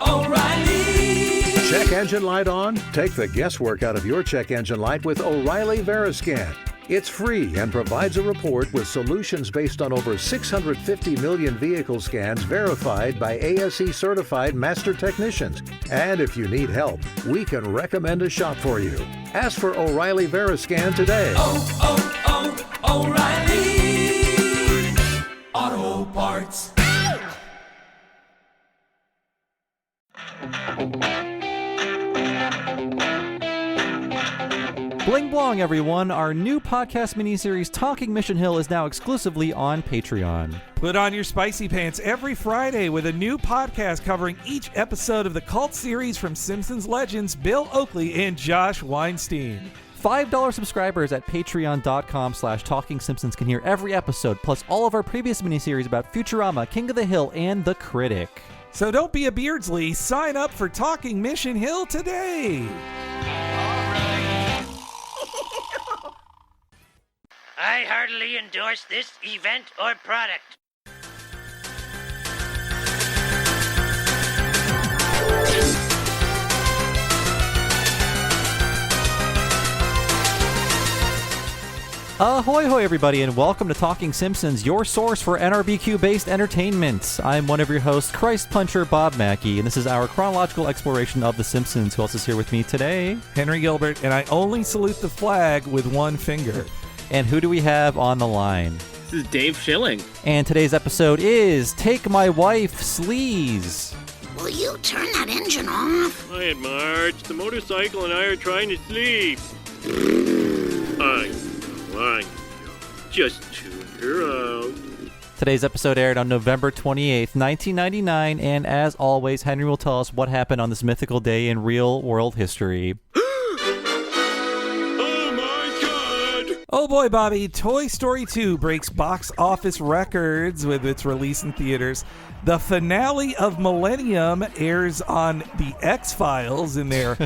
O'Reilly! Check engine light on? Take the guesswork out of your check engine light with O'Reilly Veriscan. It's free and provides a report with solutions based on over 650 million vehicle scans verified by ASE certified master technicians. And if you need help, we can recommend a shop for you. Ask for O'Reilly Veriscan today. O'Reilly Auto Parts. Bling blong, everyone. Our new podcast miniseries, Talking Mission Hill, is now exclusively on Patreon. Put on your spicy pants every Friday with a new podcast covering each episode of the cult series from Simpsons legends Bill Oakley and Josh Weinstein. $5 subscribers at patreon.com/TalkingSimpsons can hear every episode, plus all of our previous miniseries about Futurama, King of the Hill, and The Critic. So don't be a Beardsley. Sign up for Talking Mission Hill today. I heartily endorse this event or product. Ahoy hoy everybody, and welcome to Talking Simpsons, your source for NRBQ-based entertainment. I'm one of your hosts, Christ Puncher Bob Mackey, and this is our chronological exploration of The Simpsons. Who else is here with me today? Henry Gilbert, and I only salute the flag with one finger. And who do we have on the line? This is Dave Schilling. And today's episode is Take My Wife, Sleaze. Will you turn that engine off? Quiet, Marge. The motorcycle and I are trying to sleep. I know. Just tune her out. Today's episode aired on November 28th, 1999, and as always, Henry will tell us what happened on this mythical day in real-world history. Oh boy, Bobby, Toy Story 2 breaks box office records with its release in theaters. The finale of Millennium airs on The X-Files in their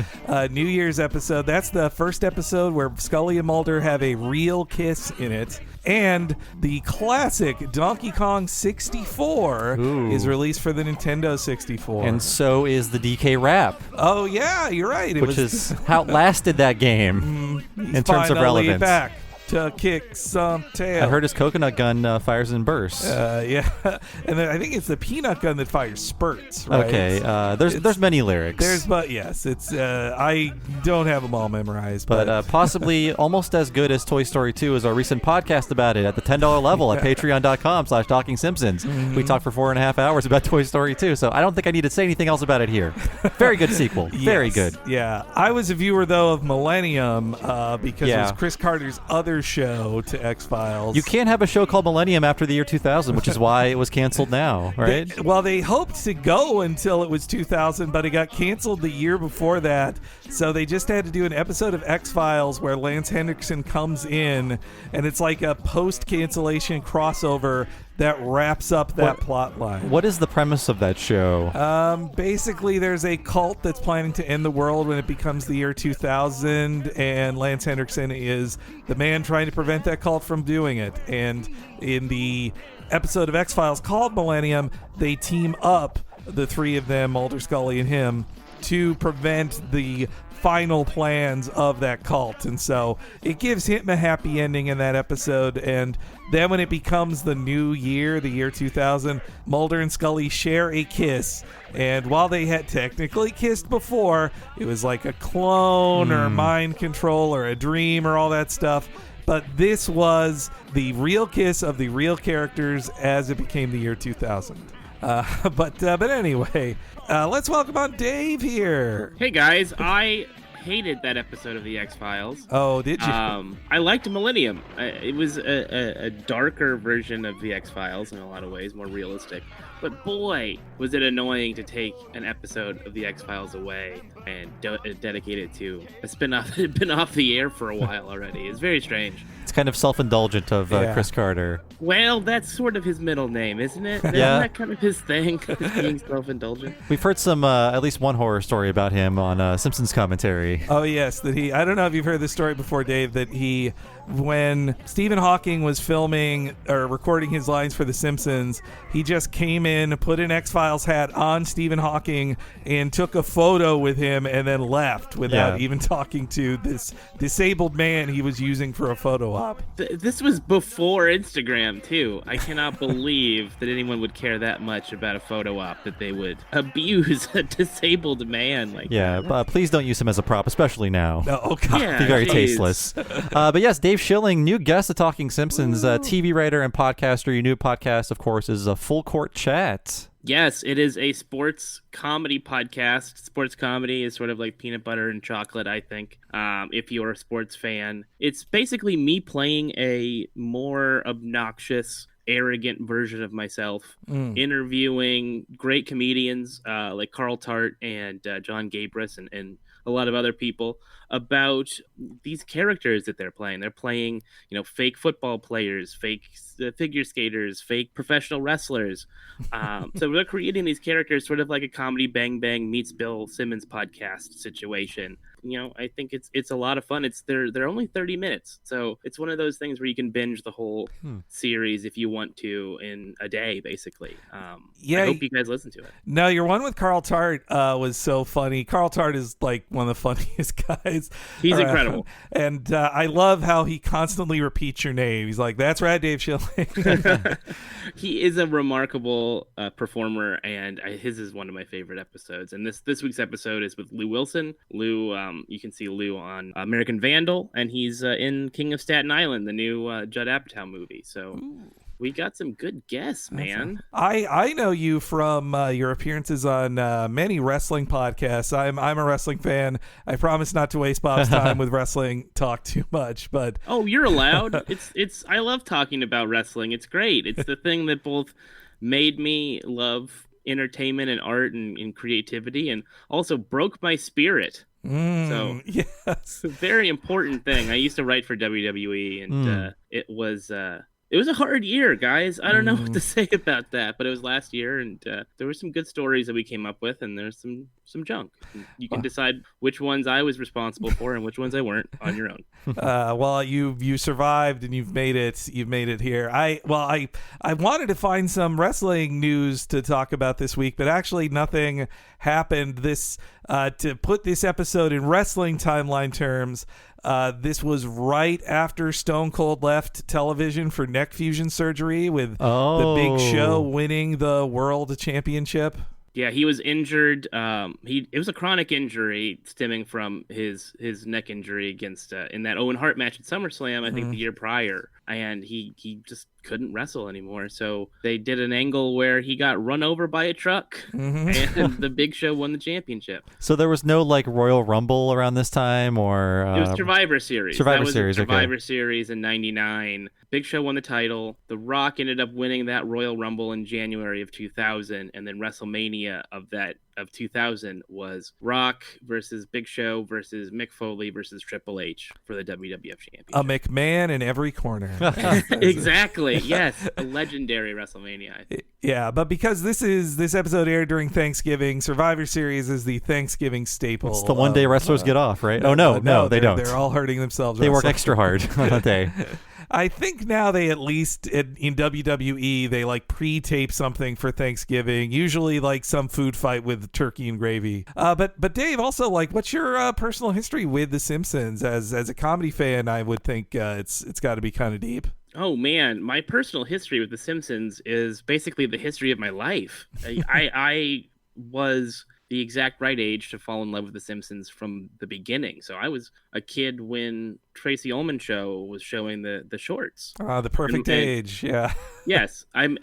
New Year's episode. That's the first episode where Scully and Mulder have a real kiss in it. And the classic Donkey Kong 64 is released for the Nintendo 64. And so is the DK Rap. Oh, yeah, you're right. Which has outlasted that game in terms of relevance. Back to kick some tail. I heard his coconut gun fires in bursts. Yeah, and then I think it's the peanut gun that fires spurts. Right? Okay, there's many lyrics. Yes, it's I don't have them all memorized, but possibly almost as good as Toy Story 2 is our recent podcast about it at the $10 level at patreon.com/TalkingSimpsons. Mm-hmm. We talked for 4.5 hours about Toy Story 2, so I don't think I need to say anything else about it here. Very good sequel. Very good. Yeah, I was a viewer though of Millennium because it was Chris Carter's other show to X-Files. You can't have a show called Millennium after the year 2000, which is why it was canceled now, right? They hoped to go until it was 2000, but it got canceled the year before that. So they just had to do an episode of X-Files where Lance Henriksen comes in, and it's like a post-cancellation crossover that wraps up that plot line. What is the premise of that show? Basically, there's a cult that's planning to end the world when it becomes the year 2000, and Lance Henriksen is the man trying to prevent that cult from doing it. And in the episode of X-Files called Millennium, they team up, the three of them, Mulder, Scully, and him, to prevent the final plans of that cult. And so it gives him a happy ending in that episode. And then when it becomes the new year, the year 2000, Mulder and Scully share a kiss. And while they had technically kissed before, it was like a clone or mind control or a dream or all that stuff. But this was the real kiss of the real characters as it became the year 2000. But anyway, let's welcome on Dave here. Hey guys, I hated that episode of the X-Files. Oh, did you? I liked Millennium. It was a darker version of the X-Files in a lot of ways, more realistic. But boy, was it annoying to take an episode of the X-Files away and dedicate it to a spin-off that had been off the air for a while already. It's very strange. It's kind of self-indulgent of Chris Carter. Well, that's sort of his middle name, isn't it? Isn't Yeah. that kind of his thing, is being self-indulgent? We've heard some, at least one horror story about him on Simpsons commentary. Oh, yes. That I don't know if you've heard this story before, Dave, that when Stephen Hawking was filming or recording his lines for The Simpsons, he just came in, put an X-Files hat on Stephen Hawking, and took a photo with him and then left without even talking to this disabled man he was using for a photo op. This was before Instagram, too. I cannot believe that anyone would care that much about a photo op, that they would abuse a disabled man like that. But please don't use him as a prop, especially now. Oh, God. Yeah, Be very geez. tasteless. But yes, Dave Schilling, new guest of Talking Simpsons, TV writer and podcaster. Your new podcast, of course, is a Full Court Chat. Yes, it is a sports comedy podcast. Sports comedy is sort of like peanut butter and chocolate, I think, if you're a sports fan. It's basically me playing a more obnoxious, arrogant version of myself, interviewing great comedians like Carl Tart and John Gabris and a lot of other people about these characters that they're playing. They're playing, fake football players, fake figure skaters, fake professional wrestlers. So they're creating these characters sort of like a comedy Bang Bang meets Bill Simmons podcast situation. I think it's a lot of fun. They're only 30 minutes, so it's one of those things where you can binge the whole series if you want to in a day, basically. I hope you guys listen to it. No, your one with Carl Tart was so funny. Carl Tart is like one of the funniest guys. He's incredible, and I love how he constantly repeats your name. He's like, "That's right, Dave Schilling." He is a remarkable performer, and his is one of my favorite episodes. And this week's episode is with Lou Wilson. Lou, you can see Lou on American Vandal, and he's in King of Staten Island, the new Judd Apatow movie. So we got some good guests, man. I know you from your appearances on many wrestling podcasts. I'm a wrestling fan. I promise not to waste Bob's time with wrestling talk too much, but oh, you're allowed. It's I love talking about wrestling. It's great. It's the thing that both made me love entertainment and art and creativity, and also broke my spirit. So yes, it's a very important thing. I used to write for WWE, and it was a hard year, guys. I don't know what to say about that, but it was last year, and there were some good stories that we came up with, and there's some junk. And you can decide which ones I was responsible for and which ones I weren't on your own. Well, you survived and you've made it. You've made it here. I wanted to find some wrestling news to talk about this week, but actually nothing happened. To put this episode in wrestling timeline terms, this was right after Stone Cold left television for neck fusion surgery, with the Big Show winning the World Championship. Yeah, he was injured. It was a chronic injury stemming from his neck injury against in that Owen Hart match at SummerSlam, I think the year prior, and he just couldn't wrestle anymore. So they did an angle where he got run over by a truck, and the Big Show won the championship. So there was no Royal Rumble around this time, or it was Survivor Series. Survivor Series Series in '99. Big Show won the title. The Rock ended up winning that Royal Rumble in January of 2000, and then WrestleMania of 2000 was Rock versus Big Show versus Mick Foley versus Triple H for the WWF Championship. A McMahon in every corner. Exactly. Yes, a legendary WrestleMania, I think. Yeah, but because this episode aired during Thanksgiving, Survivor Series is the Thanksgiving staple. It's the one day wrestlers get off, right? No, they don't. They're all hurting themselves. They work extra hard on that day. I think now they at least in WWE they pre-tape something for Thanksgiving, usually some food fight with turkey and gravy. But Dave, also what's your personal history with The Simpsons? As a comedy fan, I would think it's got to be kind of deep. Oh man, my personal history with The Simpsons is basically the history of my life. I was the exact right age to fall in love with The Simpsons from the beginning. So I was a kid when Tracy Ullman Show was showing the shorts. The perfect age, yeah. Yes, I'm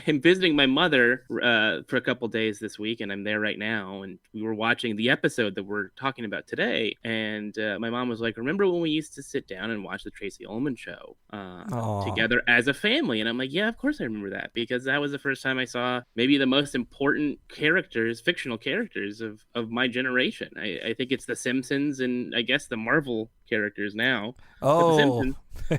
visiting my mother for a couple days this week, and I'm there right now. And we were watching the episode that we're talking about today. And my mom was like, "Remember when we used to sit down and watch the Tracy Ullman Show together as a family?" And I'm like, "Yeah, of course I remember that, because that was the first time I saw maybe the most important characters, fictional characters of my generation. I think it's the Simpsons and I guess the Marvel characters now. Oh,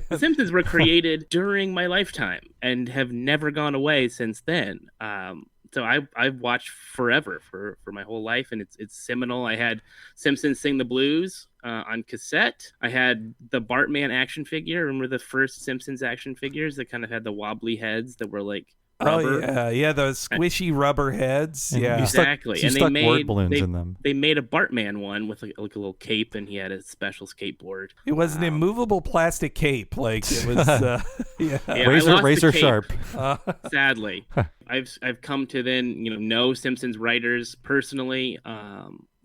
the Simpsons were created during my lifetime and have never gone away since then. So I've watched forever for my whole life, and it's seminal. I had Simpsons Sing the Blues on cassette. I had the Bartman action figure. Remember the first Simpsons action figures that kind of had the wobbly heads that were rubber. Oh yeah, those squishy rubber heads. And Yeah, you stuck- Exactly. you And stuck word balloons in them. They made a Bartman one with like a little cape, and he had a special skateboard. it was an immovable plastic cape. Like it was. Yeah. Yeah, I lost the razor cape, sharp. Sadly, I've come to then know Simpsons writers personally,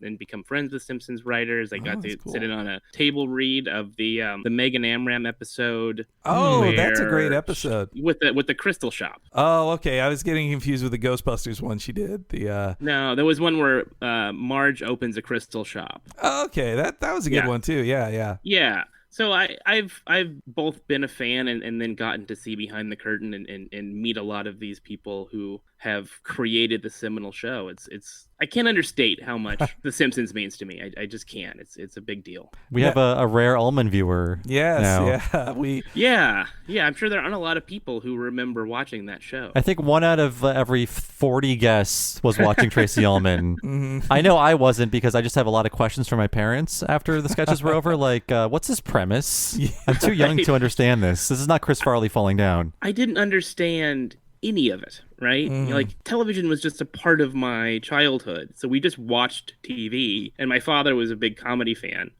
and become friends with Simpsons writers. I got to cool. sit in on a table read of the Megan Amram episode. Oh, that's a where great episode. with the crystal shop. Oh, okay. I was getting confused with the Ghostbusters one she did. The No, there was one where Marge opens a crystal shop. okay, that was a good Yeah. one too. Yeah. Yeah. So I've both been a fan and then gotten to see behind the curtain and meet a lot of these people who have created the seminal show. It's I can't understate how much The Simpsons means to me. I just can't. It's a big deal. We have a rare Ullman viewer. Yes, now. yeah. Yeah. I'm sure there aren't a lot of people who remember watching that show. I think 1 out of every 40 guests was watching Tracy Ullman. Mm-hmm. I know I wasn't because I just have a lot of questions from my parents after the sketches were over. Like, what's his premise? I'm too young to understand this. This is not Chris Farley falling down. I didn't understand any of it, right? Like, television was just a part of my childhood. So we just watched TV, and my father was a big comedy fan.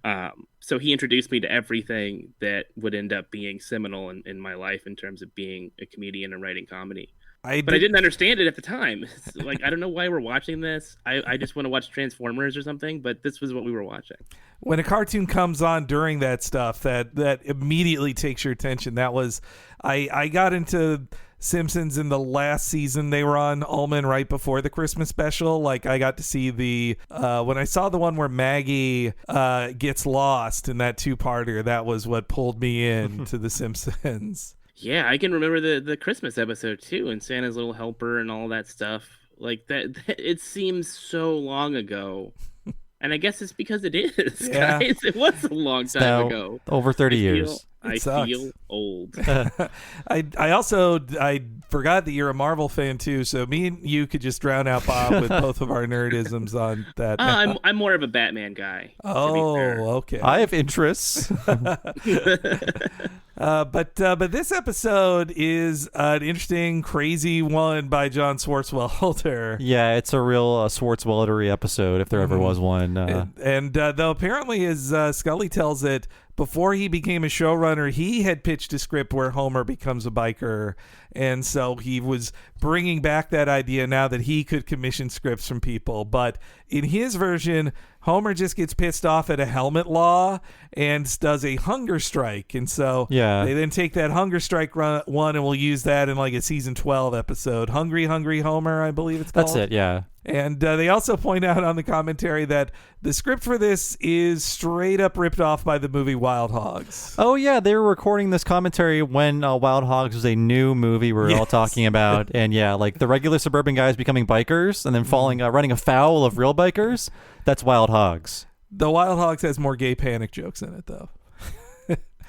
So he introduced me to everything that would end up being seminal in my life in terms of being a comedian and writing comedy. But I didn't understand it at the time. It's like, I don't know why we're watching this. I just want to watch Transformers or something, but this was what we were watching. When a cartoon comes on during that stuff, that immediately takes your attention. That was, I got into Simpsons in the last season they were on Ullman right before the Christmas special. Like I got to see when I saw the one where Maggie gets lost in that 2-parter, that was what pulled me in to the Simpsons. Yeah, I can remember the Christmas episode too, and Santa's Little Helper and all that stuff. Like that it seems so long ago. And I guess it's because it is, Yeah. guys. It was a long time Now, ago. over 30 years. I sucks. feel old. I also forgot that you're a Marvel fan too, so me and you could just drown out Bob with both of our nerdisms on that. I'm more of a Batman guy. To be fair. Okay. I have interests. But this episode is an interesting, crazy one by John Swartzwelder. Yeah, it's a real Swartzweldery episode if there ever was one. And though apparently, as Scully tells it, before he became a showrunner, he had pitched a script where Homer becomes a biker. And so he was bringing back that idea now that he could commission scripts from people. But in his version, Homer just gets pissed off at a helmet law and does a hunger strike. And so they then take that hunger strike one and we'll use that in like a season 12 episode. Hungry, Hungry Homer, I believe it's called. That's it, yeah. And they also point out on the commentary that the script for this is straight up ripped off by the movie Wild Hogs. Oh, yeah, they were recording this commentary when Wild Hogs was a new movie we were all talking about. And yeah, like the regular suburban guys becoming bikers and then running afoul of real bikers. That's Wild Hogs. The Wild Hogs has more gay panic jokes in it, though.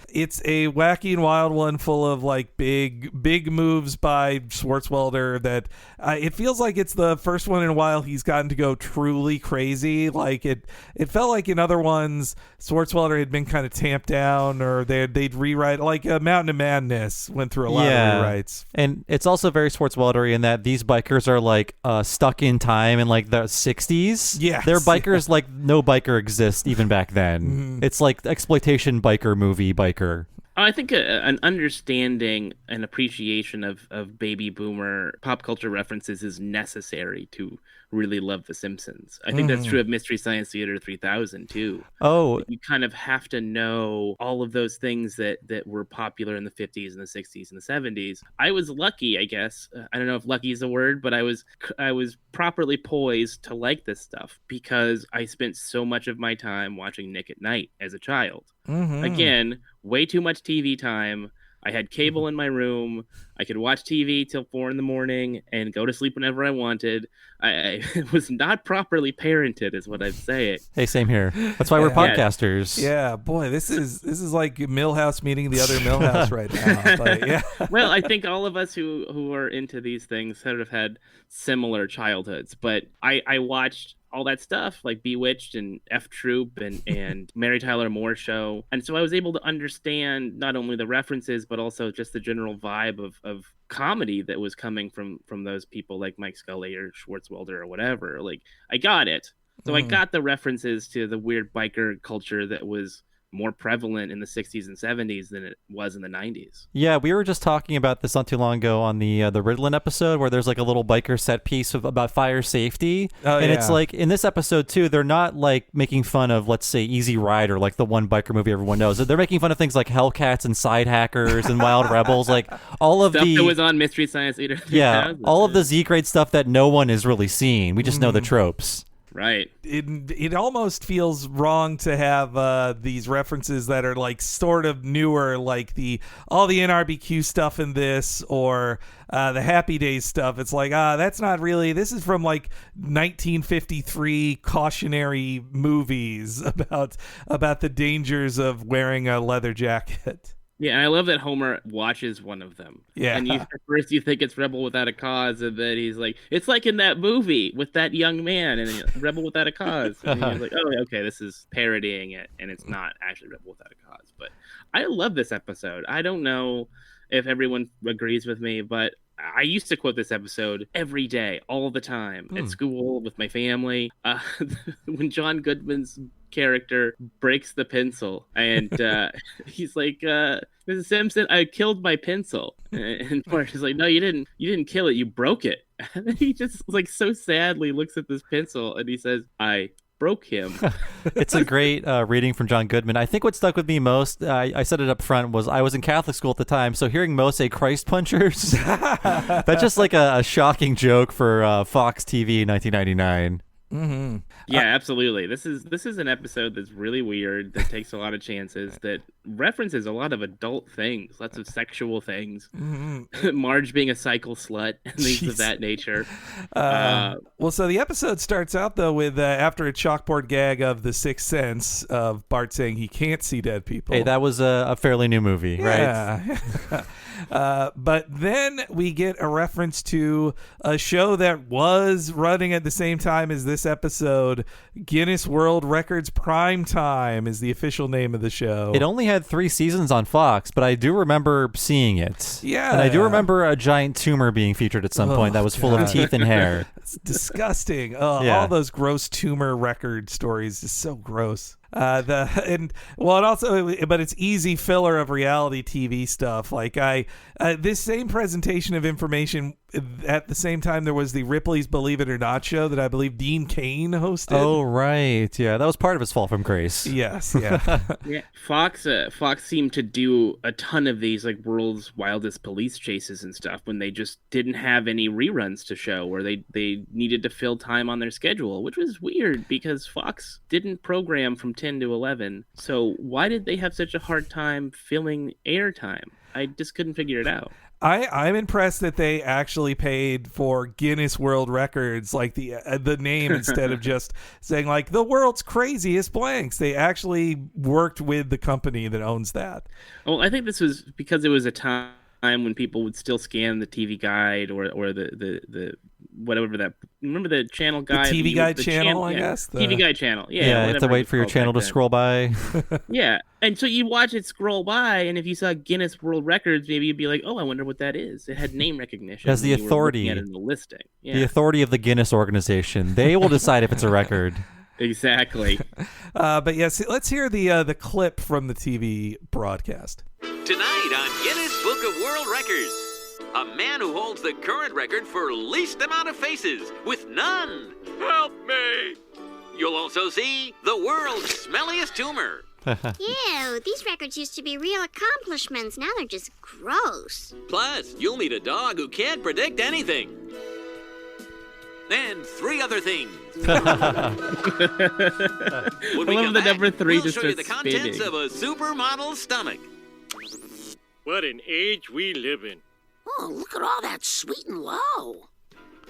It's a wacky and wild one full of like big moves by Swartzwelder that it feels like it's the first one in a while he's gotten to go truly crazy. Like it felt like in other ones Swartzwelder had been kind of tamped down or they'd rewrite, like Mountain of Madness went through a lot of rewrites. And it's also very Swartzweldery in that these bikers are like stuck in time in like the 60s. Yes. They're bikers like no biker exists even back then. It's like exploitation biker movie biker. I think an understanding and appreciation of baby boomer pop culture references is necessary to really love The Simpsons. I think that's true of Mystery Science Theater 3000 too. Oh, You kind of have to know all of those things that were popular in the 50s and the 60s and the 70s. I was lucky, I guess. I don't know if lucky is a word, but I was properly poised to like this stuff because I spent so much of my time watching Nick at Night as a child. Again, way too much TV time. I had cable in my room. I could watch TV till 4 a.m. and go to sleep whenever I wanted. I was not properly parented, is what I'd say. hey, same here. That's why we're podcasters. Yeah, boy, this is like Millhouse meeting the other Millhouse right now. But, yeah. Well, I think all of us who are into these things sort of had similar childhoods. But I watched all that stuff like Bewitched and F Troop and Mary Tyler Moore Show. And so I was able to understand not only the references, but also just the general vibe of comedy that was coming from those people like Mike Scully or Schwartzwelder or whatever. Like, I got it. So I got the references to the weird biker culture that was more prevalent in the 60s and 70s than it was in the 90s. Yeah, we were just talking about this not too long ago on the Ritalin episode, where there's like a little biker set piece about fire safety. It's like in this episode too, they're not like making fun of, let's say, Easy Rider, like the one biker movie everyone knows. They're making fun of things like Hellcats and Side Hackers and Wild Rebels, like all of stuff that was on Mystery Science Theater 3000. Yeah, all of the Z-grade stuff that no one has really seen. We just know the tropes. Right. It almost feels wrong to have these references that are like sort of newer, like all the NRBQ stuff in this, or the Happy Days stuff. It's like, that's not really. This is from like 1953 cautionary movies about the dangers of wearing a leather jacket. Yeah, and I love that Homer watches one of them. Yeah. And at first you think it's Rebel Without a Cause, and then he's like, it's like in that movie with that young man, and Rebel Without a Cause. And he's like, oh, okay, this is parodying it, and it's not actually Rebel Without a Cause. But I love this episode. I don't know if everyone agrees with me, but I used to quote this episode every day, all the time, at school, with my family. When John Goodman's character breaks the pencil, and he's like, Mrs. Simpson, I killed my pencil. And Marge is like, no, you didn't kill it, you broke it. And then he just like so sadly looks at this pencil and he says, I broke him. It's a great reading from John Goodman. I think what stuck with me most, I said it up front, was I was in Catholic school at the time, so hearing Mo say Christ punchers, that's just like a shocking joke for Fox TV in 1999. Mm-hmm. Yeah, absolutely. This is an episode that's really weird, that takes a lot of chances, that references a lot of adult things, lots of sexual things. Mm-hmm. Marge being a cycle slut and things of that nature. Well, so the episode starts out though with after a chalkboard gag of The Sixth Sense of Bart saying he can't see dead people. Hey, that was a fairly new movie, right? But then we get a reference to a show that was running at the same time as this episode. Guinness World Records Prime Time is the official name of the show. It only had 3 seasons on Fox, but I do remember seeing it. Yeah. And I do remember a giant tumor being featured at some point that was full of teeth and hair. It's disgusting. Yeah. All those gross tumor record stories is so gross. But it's easy filler of reality TV stuff. Like this same presentation of information at the same time, there was the Ripley's Believe It or Not show that I believe Dean Cain hosted. Oh, right. Yeah, that was part of his fall from grace. Yes, yeah. Yeah, Fox seemed to do a ton of these like world's wildest police chases and stuff when they just didn't have any reruns to show, or they needed to fill time on their schedule, which was weird because Fox didn't program from 10 to 11. So why did they have such a hard time filling airtime? I just couldn't figure it out. I'm impressed that they actually paid for Guinness World Records, like the name, instead of just saying like the world's craziest blanks. They actually worked with the company that owns that. Well, I think this was because it was a time when people would still scan the TV guide or the whatever that. Remember the channel guide? The TV guide channel, I guess. TV guide channel. Yeah, you have to wait for your channel to scroll by. Yeah, and so you watch it scroll by, and if you saw Guinness World Records, maybe you'd be like, "Oh, I wonder what that is." It had name recognition. As the authority, in the listing. Yeah. The authority of the Guinness organization, they will decide if it's a record. Exactly. But yes, let's hear the clip from the TV broadcast. Tonight on Guinness Book of World Records, a man who holds the current record for least amount of faces with none. Help me! You'll also see the world's smelliest tumor. Ew, these records used to be real accomplishments. Now they're just gross. Plus, you'll meet a dog who can't predict anything. And 3 other things. I love the number 3 we'll just show you the starts contents spinning. of a supermodel's stomach. What an age we live in. Oh, look at all that sweet and low.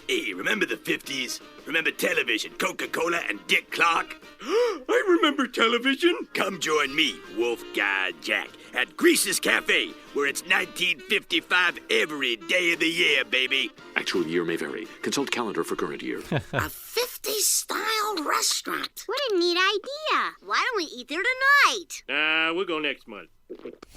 Hey, remember the 50s? Remember television, Coca-Cola, and Dick Clark? I remember television. Come join me, Wolf Guy Jack, at Grease's Cafe, where it's 1955 every day of the year, baby. Actual year may vary. Consult calendar for current year. A 50s style $10 restaurant. What a neat idea. Why don't we eat there tonight? We'll go next month.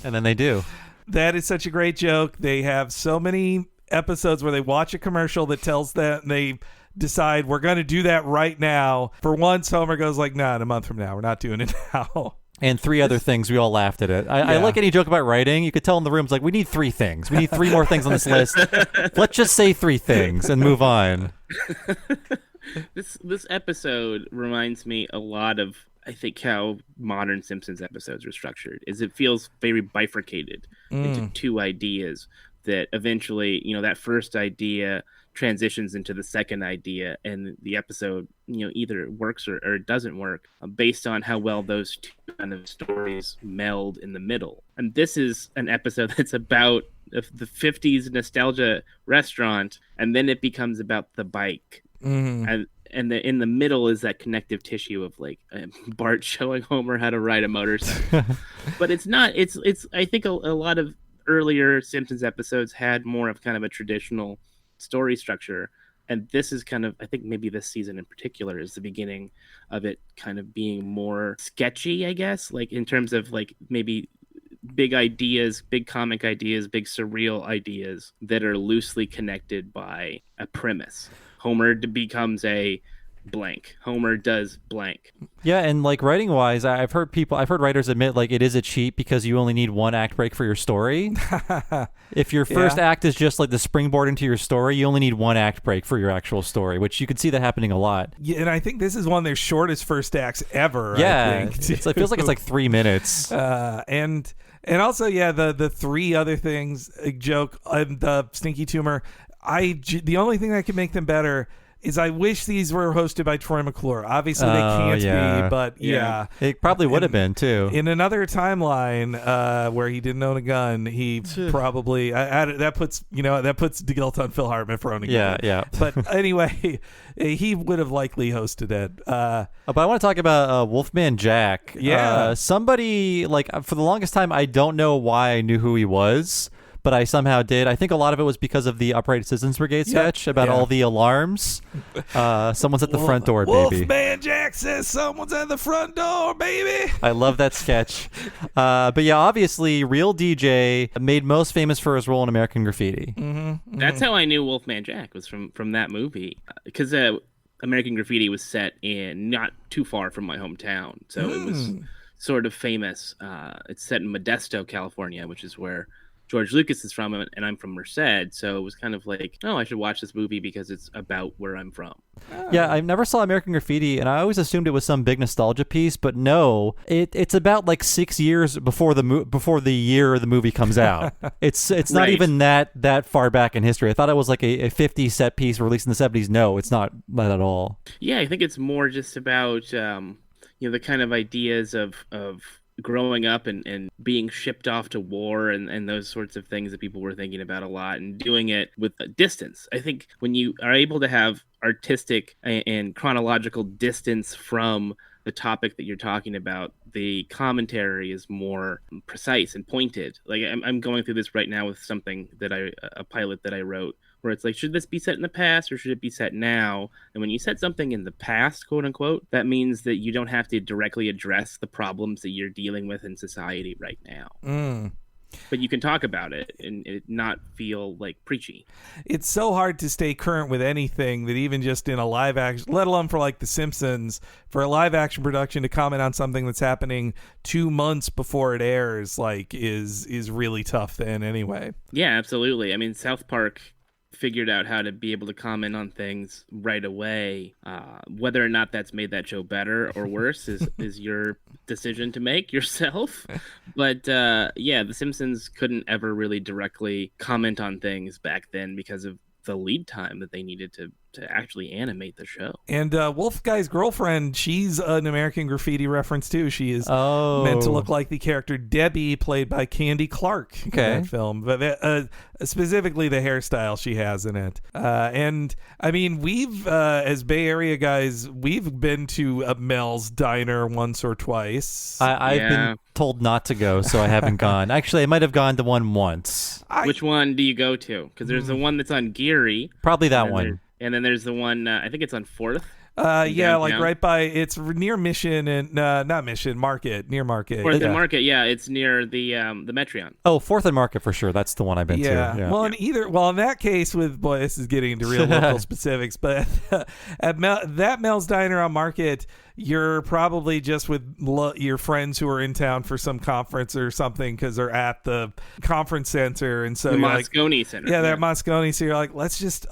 And then they do. That is such a great joke. They have so many episodes where they watch a commercial that tells them they decide we're going to do that right now. For once, Homer goes like, "Nah, in a month from now, we're not doing it now." And 3 other things, we all laughed at it. I like any joke about writing. You could tell in the room, it's like, we need 3 things. We need 3 more things on this list. Let's just say 3 things and move on. This episode reminds me a lot of, I think, how modern Simpsons episodes are structured. Is it feels very bifurcated into 2 ideas that eventually, that first idea transitions into the second idea, and the episode, either works or it doesn't work based on how well those 2 kind of stories meld in the middle. And this is an episode that's about the 50s nostalgia restaurant, and then it becomes about the bike. And in the middle is that connective tissue of like Bart showing Homer how to ride a motorcycle. But it's not. It's. I think a lot of earlier Simpsons episodes had more of kind of a traditional story structure, and this is kind of, I think maybe this season in particular is the beginning of it kind of being more sketchy, I guess, like in terms of like maybe big ideas, big comic ideas, big surreal ideas that are loosely connected by a premise. Homer becomes a blank. Homer does blank. Yeah, and like writing wise, I've heard writers admit like it is a cheat because you only need 1 act break for your story. If your first act is just like the springboard into your story, you only need 1 act break for your actual story, which you could see that happening a lot. Yeah, and I think this is one of their shortest first acts ever. Yeah, I think, it feels like it's like 3 minutes. And also, the 3 other things, a joke, the Stinky Tumor. The only thing that can make them better is I wish these were hosted by Troy McClure. Obviously, they can't be, but yeah. It probably would have been, too. In another timeline where he didn't own a gun, he probably... that puts the guilt on Phil Hartman for owning a gun. Yeah. But anyway, he would have likely hosted it. But I want to talk about Wolfman Jack. Yeah. Somebody, like, for the longest time, I don't know why I knew who he was, but I somehow did. I think a lot of it was because of the Upright Citizens Brigade sketch about all the alarms. Someone's at the front door, baby. Wolfman Jack says someone's at the front door, baby. I love that sketch. But yeah, obviously, Real DJ made most famous for his role in American Graffiti. That's how I knew Wolfman Jack was from that movie. Because American Graffiti was set in not too far from my hometown. So it was sort of famous. It's set in Modesto, California, which is where George Lucas is from, and I'm from Merced, so it was kind of like, I should watch this movie because it's about where I'm from. Yeah, I never saw American Graffiti, and I always assumed it was some big nostalgia piece, but no, it's about like 6 years before the year the movie comes out. It's not even that far back in history. I thought it was like a 50s set piece released in the 70s. No, it's not at all. Yeah, I think it's more just about the kind of ideas of growing up and being shipped off to war and those sorts of things that people were thinking about a lot, and doing it with a distance. I think when you are able to have artistic and chronological distance from the topic that you're talking about, the commentary is more precise and pointed. Like I'm going through this right now with something that a pilot that I wrote, where it's like, should this be set in the past or should it be set now? And when you set something in the past, quote unquote, that means that you don't have to directly address the problems that you're dealing with in society right now. But you can talk about it and it not feel like preachy. It's so hard to stay current with anything that even just in a live action, let alone for like The Simpsons, for a live action production to comment on something that's happening 2 months before it airs, like is really tough then anyway. Yeah, absolutely. I mean, South Park figured out how to be able to comment on things right away. Whether or not that's made that show better or worse is your decision to make yourself. But The Simpsons couldn't ever really directly comment on things back then because of the lead time that they needed to actually animate the show. And Wolf Guy's girlfriend, she's an American Graffiti reference too. She is meant to look like the character Debbie, played by Candy Clark in that film. But specifically the hairstyle she has in it. And I mean, we've as Bay Area guys, we've been to Mel's Diner once or twice. I've been told not to go, so I haven't gone. Actually, I might have gone to one once. Which one do you go to? Because there's the one that's on Geary. Probably that one. And then there's the one, I think it's on 4th. Yeah, like Downtown? right by, it's near Mission and not Mission, Market, near Market. Fourth and Market, yeah, it's near the Metreon. Oh, 4th and Market for sure. That's the one I've been to. Yeah. Well, in that case, this is getting into real local specifics, but at that Mel's Diner on Market, you're probably just with your friends who are in town for some conference or something because they're at the conference center, and so The you're Moscone Center. Yeah, they're at Moscone. So you're like, let's just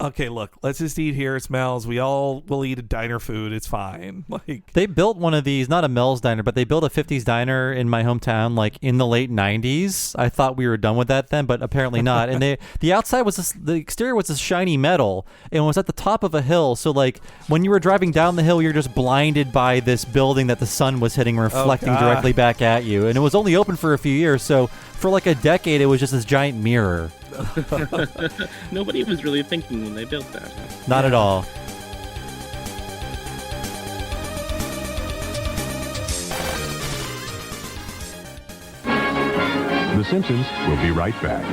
eat here. It smells. We all will eat a diner food. It's fine. Like, they built one of these, not a Mel's Diner, but they built a 50s diner in my hometown, like in the late 90s. I thought we were done with that then, but apparently not. And the outside the exterior was this shiny metal, and it was at the top of a hill. So like when you were driving down the hill, you're just blinded by this building that the sun was hitting, reflecting directly back at you. And it was only open for a few years, so for like a decade, it was just this giant mirror. Nobody was really thinking when they built that. Huh? Not at all. The Simpsons will be right back.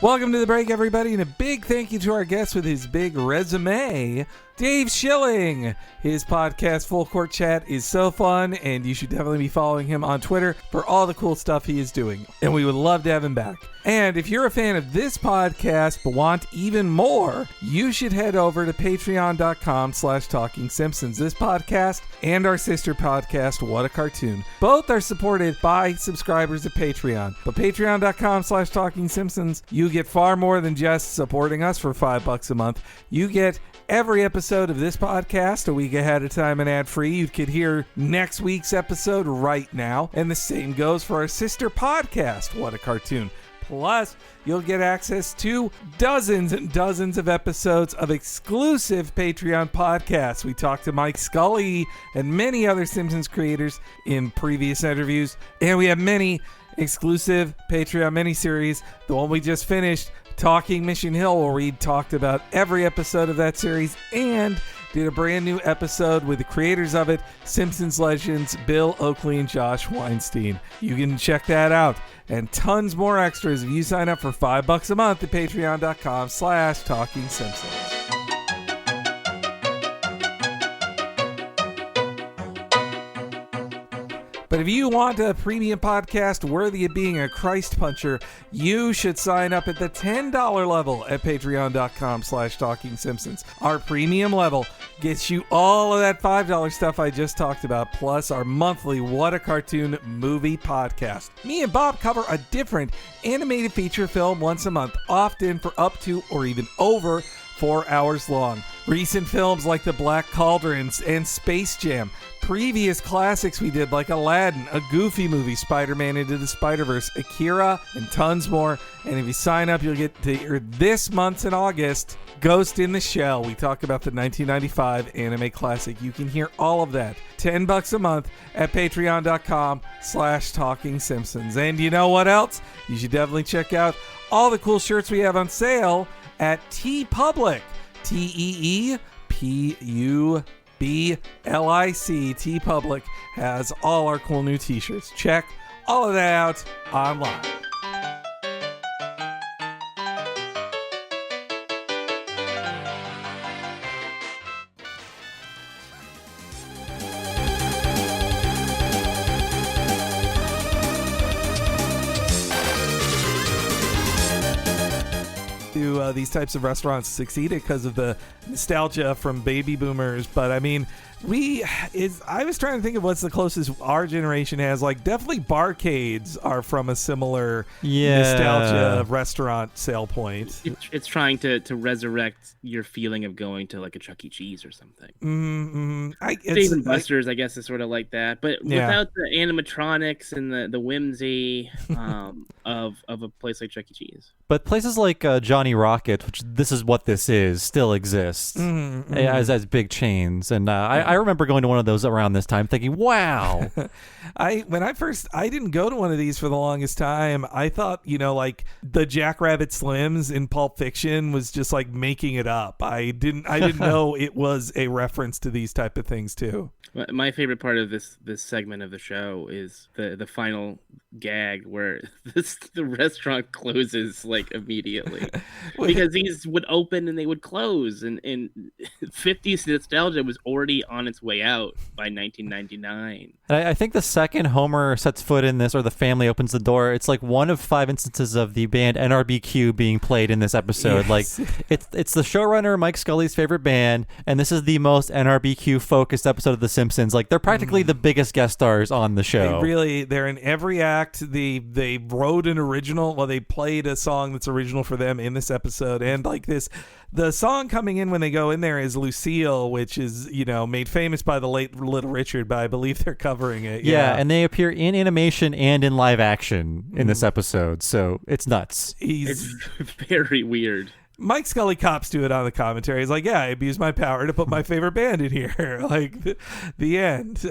welcome to the break, everybody, and a big thank you to our guest with his big resume, Dave Schilling. His podcast, Full Court Chat, is so fun, and you should definitely be following him on Twitter for all the cool stuff he is doing, and we would love to have him back. And if you're a fan of this podcast but want even more, you should head over to patreon.com/Talking Simpsons. This podcast and our sister podcast, What a Cartoon, both are supported by subscribers at Patreon. But patreon.com/Talking Simpsons, you get far more than just supporting us for $5 a month. You get every episode of this podcast a week ahead of time and ad-free. You could hear next week's episode right now. And the same goes for our sister podcast, What a Cartoon. Plus, you'll get access to dozens and dozens of episodes of exclusive Patreon podcasts. We talked to Mike Scully and many other Simpsons creators in previous interviews. And we have many exclusive Patreon miniseries. The one we just finished, Talking Mission Hill, where we talked about every episode of that series and did a brand new episode with the creators of it, Simpsons legends Bill Oakley and Josh Weinstein. You can check that out and tons more extras if you sign up for $5 a month at patreon.com/Talking Simpsons. But if you want a premium podcast worthy of being a Christ puncher, you should sign up at the $10 level at patreon.com/Talking Simpsons. Our premium level gets you all of that $5 stuff I just talked about, plus our monthly What a Cartoon movie podcast. Me and Bob cover a different animated feature film once a month, often for up to or even over 4 hours long. Recent films like The Black Cauldrons and Space Jam. Previous classics we did like Aladdin, a Goofy movie, Spider-Man Into the Spider-Verse, Akira, and tons more. And if you sign up, you'll get to hear this month's in August, Ghost in the Shell. We talk about the 1995 anime classic. You can hear all of that. $10 a month at patreon.com/Talking Simpsons. And you know what else? You should definitely check out all the cool shirts we have on sale at TeePublic. TeePublic. TeePublic has all our cool new t-shirts. Check all of that out online. These types of restaurants succeeded because of the nostalgia from baby boomers. But I mean, I was trying to think of what's the closest our generation has. Like, definitely barcades are from a similar nostalgia restaurant sale point. It's trying to resurrect your feeling of going to like a Chuck E. Cheese or something. Dave and Buster's, I guess, is sort of like that, but without the animatronics and the whimsy of a place like Chuck E. Cheese. But places like Johnny Rocket, which this is what this is, still exist as big chains. And I I remember going to one of those around this time thinking, wow. I didn't go to one of these for the longest time. I thought, like the Jackrabbit Slims in Pulp Fiction was just like making it up. I didn't know it was a reference to these type of things too. My favorite part of this segment of the show is the final gag where the restaurant closes like immediately because these would open and they would close, and 50s nostalgia was already on its way out by 1999. And I think the second Homer sets foot in this, or the family opens the door, it's like one of 5 instances of the band NRBQ being played in this episode. Yes. Like it's the showrunner Mike Scully's favorite band, and this is the most NRBQ focused episode of The Simpsons. Like they're practically the biggest guest stars on the show. They're in every act. They wrote an original. Well, they played a song that's original for them in this episode, and like this. The song coming in when they go in there is Lucille, which is, made famous by the late Little Richard, but I believe they're covering it. Yeah, and they appear in animation and in live action in this episode, so it's nuts. It's very weird. Mike Scully cops to it on the commentary. He's like, yeah, I abused my power to put my favorite band in here. Like, the end.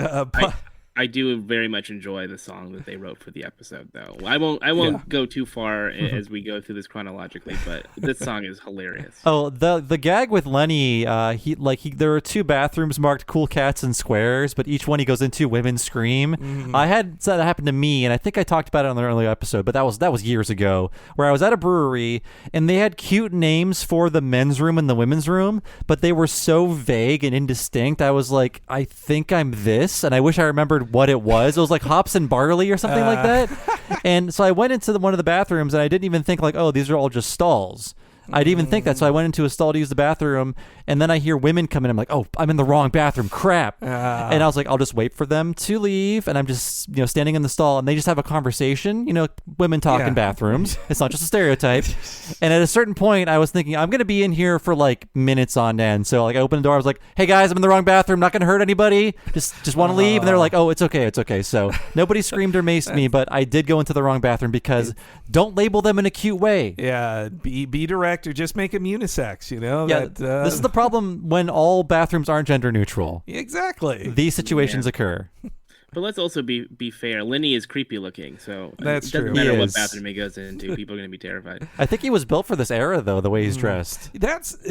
I do very much enjoy the song that they wrote for the episode, though. I won't go too far as we go through this chronologically, but this song is hilarious. Oh, the gag with Lenny, there are 2 bathrooms marked cool cats and squares, but each one he goes into, women scream. Mm-hmm. I had that happen to me, and I think I talked about it on an earlier episode, but that was years ago, where I was at a brewery and they had cute names for the men's room and the women's room, but they were so vague and indistinct. I was like, I think I'm this, and I wish I remembered what it was. It was like hops and barley or something like that. And so I went into one of the bathrooms and I didn't even think like, oh, these are all just stalls. I didn't even think that. So I went into a stall to use the bathroom, and then I hear women come in. I'm like, oh, I'm in the wrong bathroom. Crap. And I was like, I'll just wait for them to leave. And I'm just, standing in the stall, and they just have a conversation. Women talk in bathrooms. It's not just a stereotype. And at a certain point, I was thinking, I'm going to be in here for like minutes on end. So like I opened the door. I was like, hey guys, I'm in the wrong bathroom. Not going to hurt anybody. Just want to leave. And they're like, oh, it's okay. It's okay. So nobody screamed or maced me, but I did go into the wrong bathroom because don't label them in a cute way. Yeah. Be direct. Or just make them unisex, Yeah, this is the problem when all bathrooms aren't gender neutral. Exactly. These situations occur. But let's also be fair. Lenny is creepy looking, so that's it doesn't true. matter what bathroom he goes into. People are going to be terrified. I think he was built for this era, though, the way he's dressed.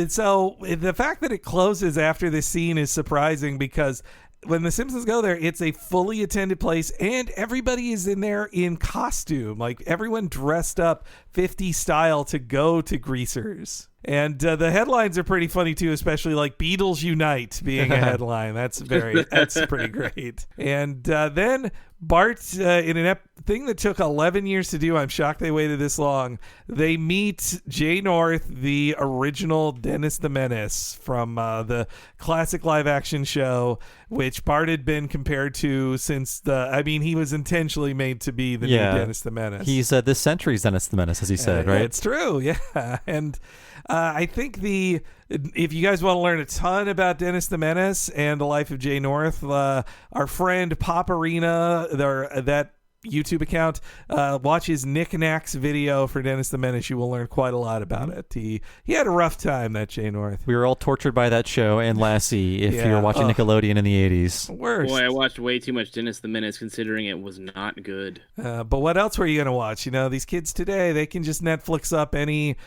So the fact that it closes after this scene is surprising because when the Simpsons go there, it's a fully attended place, and everybody is in there in costume. Like, everyone dressed up 50 style to go to Greasers. And the headlines are pretty funny, too, especially like Beatles Unite being a headline. That's pretty great. And then Bart, in a thing that took 11 years to do, I'm shocked they waited this long, they meet Jay North, the original Dennis the Menace from the classic live-action show, which Bart had been compared to since he was intentionally made to be the new Dennis the Menace. He's this century's Dennis the Menace, as he said, right? It's true, yeah. And I think if you guys want to learn a ton about Dennis the Menace and the life of Jay North, our friend Paparina, that YouTube account, watch his knickknacks video for Dennis the Menace. You will learn quite a lot about it. He had a rough time, that Jay North. We were all tortured by that show and Lassie if you were watching Nickelodeon in the 80s. Worst. Boy, I watched way too much Dennis the Menace considering it was not good. But what else were you going to watch? These kids today, they can just Netflix up any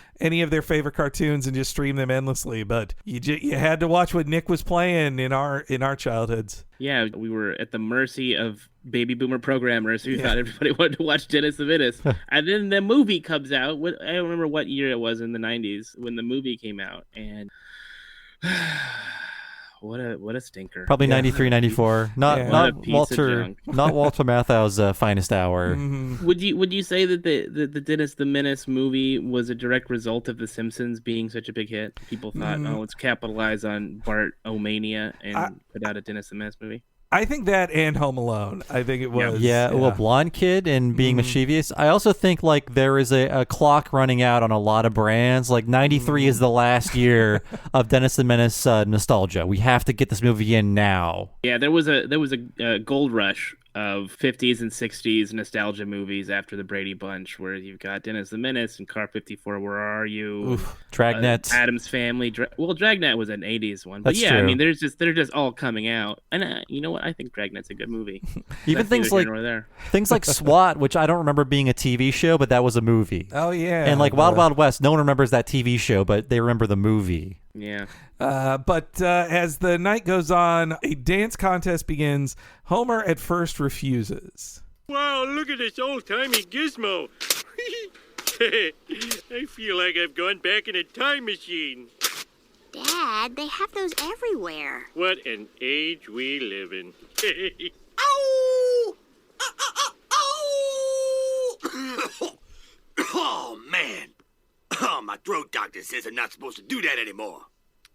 of their favorite cartoons and just stream them endlessly. But you had to watch what Nick was playing in our childhoods. Yeah, we were at the mercy of baby boomer programmers who thought everybody wanted to watch Dennis the Menace. And then the movie comes out. I don't remember what year it was in the 90s when the movie came out. And what a stinker. Probably 93, 94. Not Walter Matthau's finest hour. Mm-hmm. Would you say that the Dennis the Menace movie was a direct result of The Simpsons being such a big hit? People thought, let's capitalize on Bart O'Mania and put out a Dennis the Menace movie. I think that and Home Alone. I think it was. Yeah. Well, Blonde Kid and being mischievous. I also think like there is a clock running out on a lot of brands. Like 93 is the last year of Dennis the Menace nostalgia. We have to get this movie in now. Yeah, there was a gold rush of 50s and 60s nostalgia movies after the Brady Bunch, where you've got Dennis the Menace and Car 54, Where Are You? Oof, Dragnet. Adam's Family. Well, Dragnet was an 80s one. But That's yeah, I true. mean, they're just all coming out. And you know what? I think Dragnet's a good movie. Even things like SWAT, which I don't remember being a TV show, but that was a movie. Oh, yeah. And like Wild Wild West, no one remembers that TV show, but they remember the movie. Yeah. But as the night goes on, a dance contest begins. Homer at first refuses. Wow, look at this old-timey gizmo. I feel like I've gone back in a time machine. Dad, they have those everywhere. What an age we live in. Ow! Oh, man. Oh, my throat doctor says I'm not supposed to do that anymore.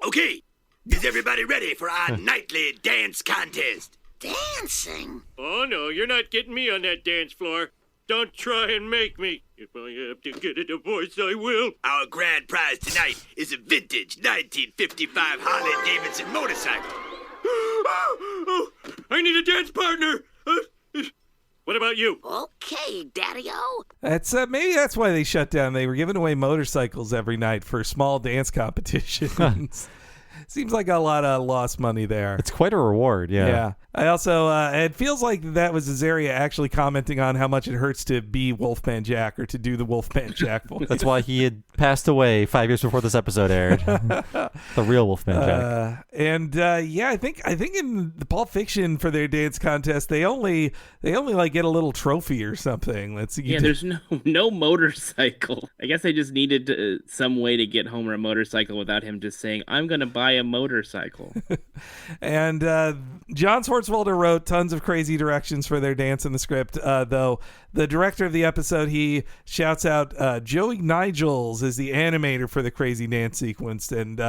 Okay, is everybody ready for our nightly dance contest? Dancing? Oh, no, you're not getting me on that dance floor. Don't try and make me. If I have to get a divorce, I will. Our grand prize tonight is a vintage 1955 Harley-Davidson motorcycle. Oh, I need a dance partner. What about you? Okay, Daddy-O. That's maybe that's why they shut down. They were giving away motorcycles every night for small dance competitions. Seems like a lot of lost money there. It's quite a reward, yeah. Yeah. I also, it feels like that was Azaria actually commenting on how much it hurts to be Wolfman Jack or to do the Wolfman Jack voice. That's why he had passed away 5 years before this episode aired. The real Wolfman Jack. Yeah, I think in the Pulp Fiction for their dance contest, they only like get a little trophy or something. There's no motorcycle. I guess they just needed some way to get Homer a motorcycle without him just saying, "I'm going to buy a motorcycle." And John Swartzwelder wrote tons of crazy directions for their dance in the script, though the director of the episode, he shouts out Joey Nigels is the animator for the crazy dance sequence. And,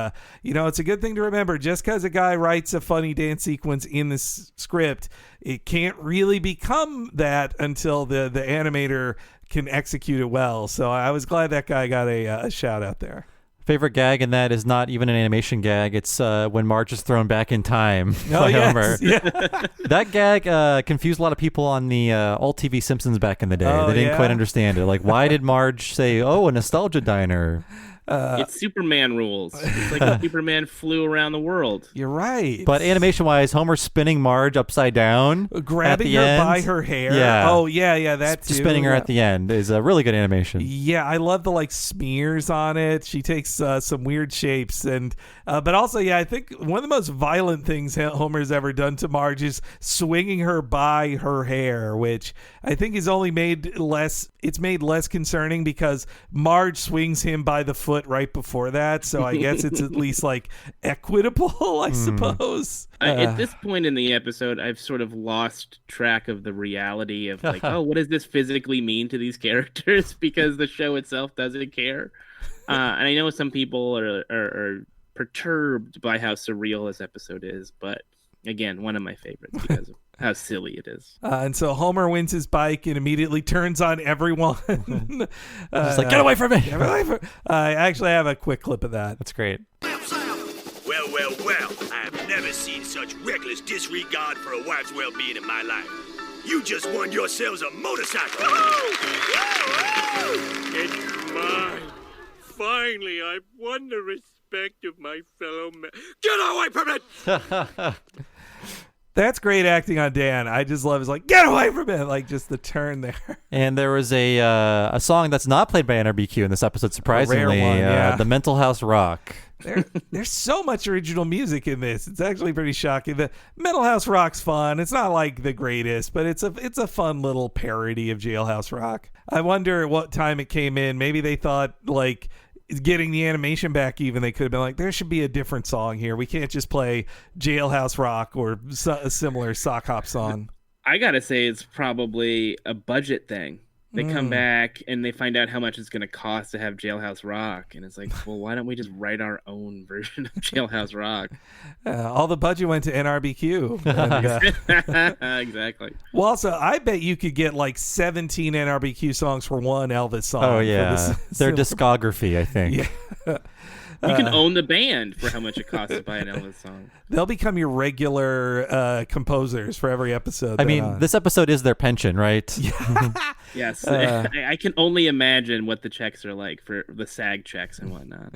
it's a good thing to remember. Just because a guy writes a funny dance sequence in the script, it can't really become that until the animator can execute it well. So I was glad that guy got a shout out there. Favorite gag in that is not even an animation gag. It's when Marge is thrown back in time by yes. Homer. Yeah. That gag confused a lot of people on the old TV Simpsons back in the day. They didn't quite understand it. Like, why did Marge say, "Oh, a nostalgia diner"? It's Superman rules. It's like when Superman flew around the world. You're right. But animation-wise, Homer's spinning Marge upside down, grabbing her end. by her hair. Yeah. Oh, yeah, that too. Spinning her at the end is a really good animation. Yeah, I love the smears on it. She takes some weird shapes, and but also, I think one of the most violent things Homer's ever done to Marge is swinging her by her hair, which I think is only made less concerning because Marge swings him by the foot right before that, so I guess it's at least equitable, I suppose. At this point in the episode, I've sort of lost track of the reality of what does this physically mean to these characters, because the show itself doesn't care. And I know some people are perturbed by how surreal this episode is, but again, one of my favorites because of how silly it is. And so Homer wins his bike and immediately turns on everyone. Just get away from me. Get away from I actually have a quick clip of that. That's great. Well, I've never seen such reckless disregard for a wife's well-being in my life. You just won yourselves a motorcycle. It's mine. Finally, I've won the respect of my fellow men. Get away from it! That's great acting on Dan. I just love his get away from it, just the turn there. And there was a song that's not played by NRBQ in this episode, surprisingly. A rare one, yeah. The Mental House Rock. There's so much original music in this. It's actually pretty shocking. The Mental House Rock's fun. It's not the greatest, but it's a fun little parody of Jailhouse Rock. I wonder what time it came in. Maybe they thought getting the animation back even, they could have been there should be a different song here. We can't just play Jailhouse Rock or a similar sock hop song. I gotta say, it's probably a budget thing. They come back and they find out how much it's going to cost to have Jailhouse Rock. And it's well, why don't we just write our own version of Jailhouse Rock? All the budget went to NRBQ. And, exactly. Well, also, I bet you could get 17 NRBQ songs for one Elvis song. Oh, yeah. Their discography, I think. Yeah. You can own the band for how much it costs to buy an Elvis song. They'll become your regular composers for every episode. I mean, this episode is their pension, right? Yes. I can only imagine what the checks are like for the SAG checks and whatnot.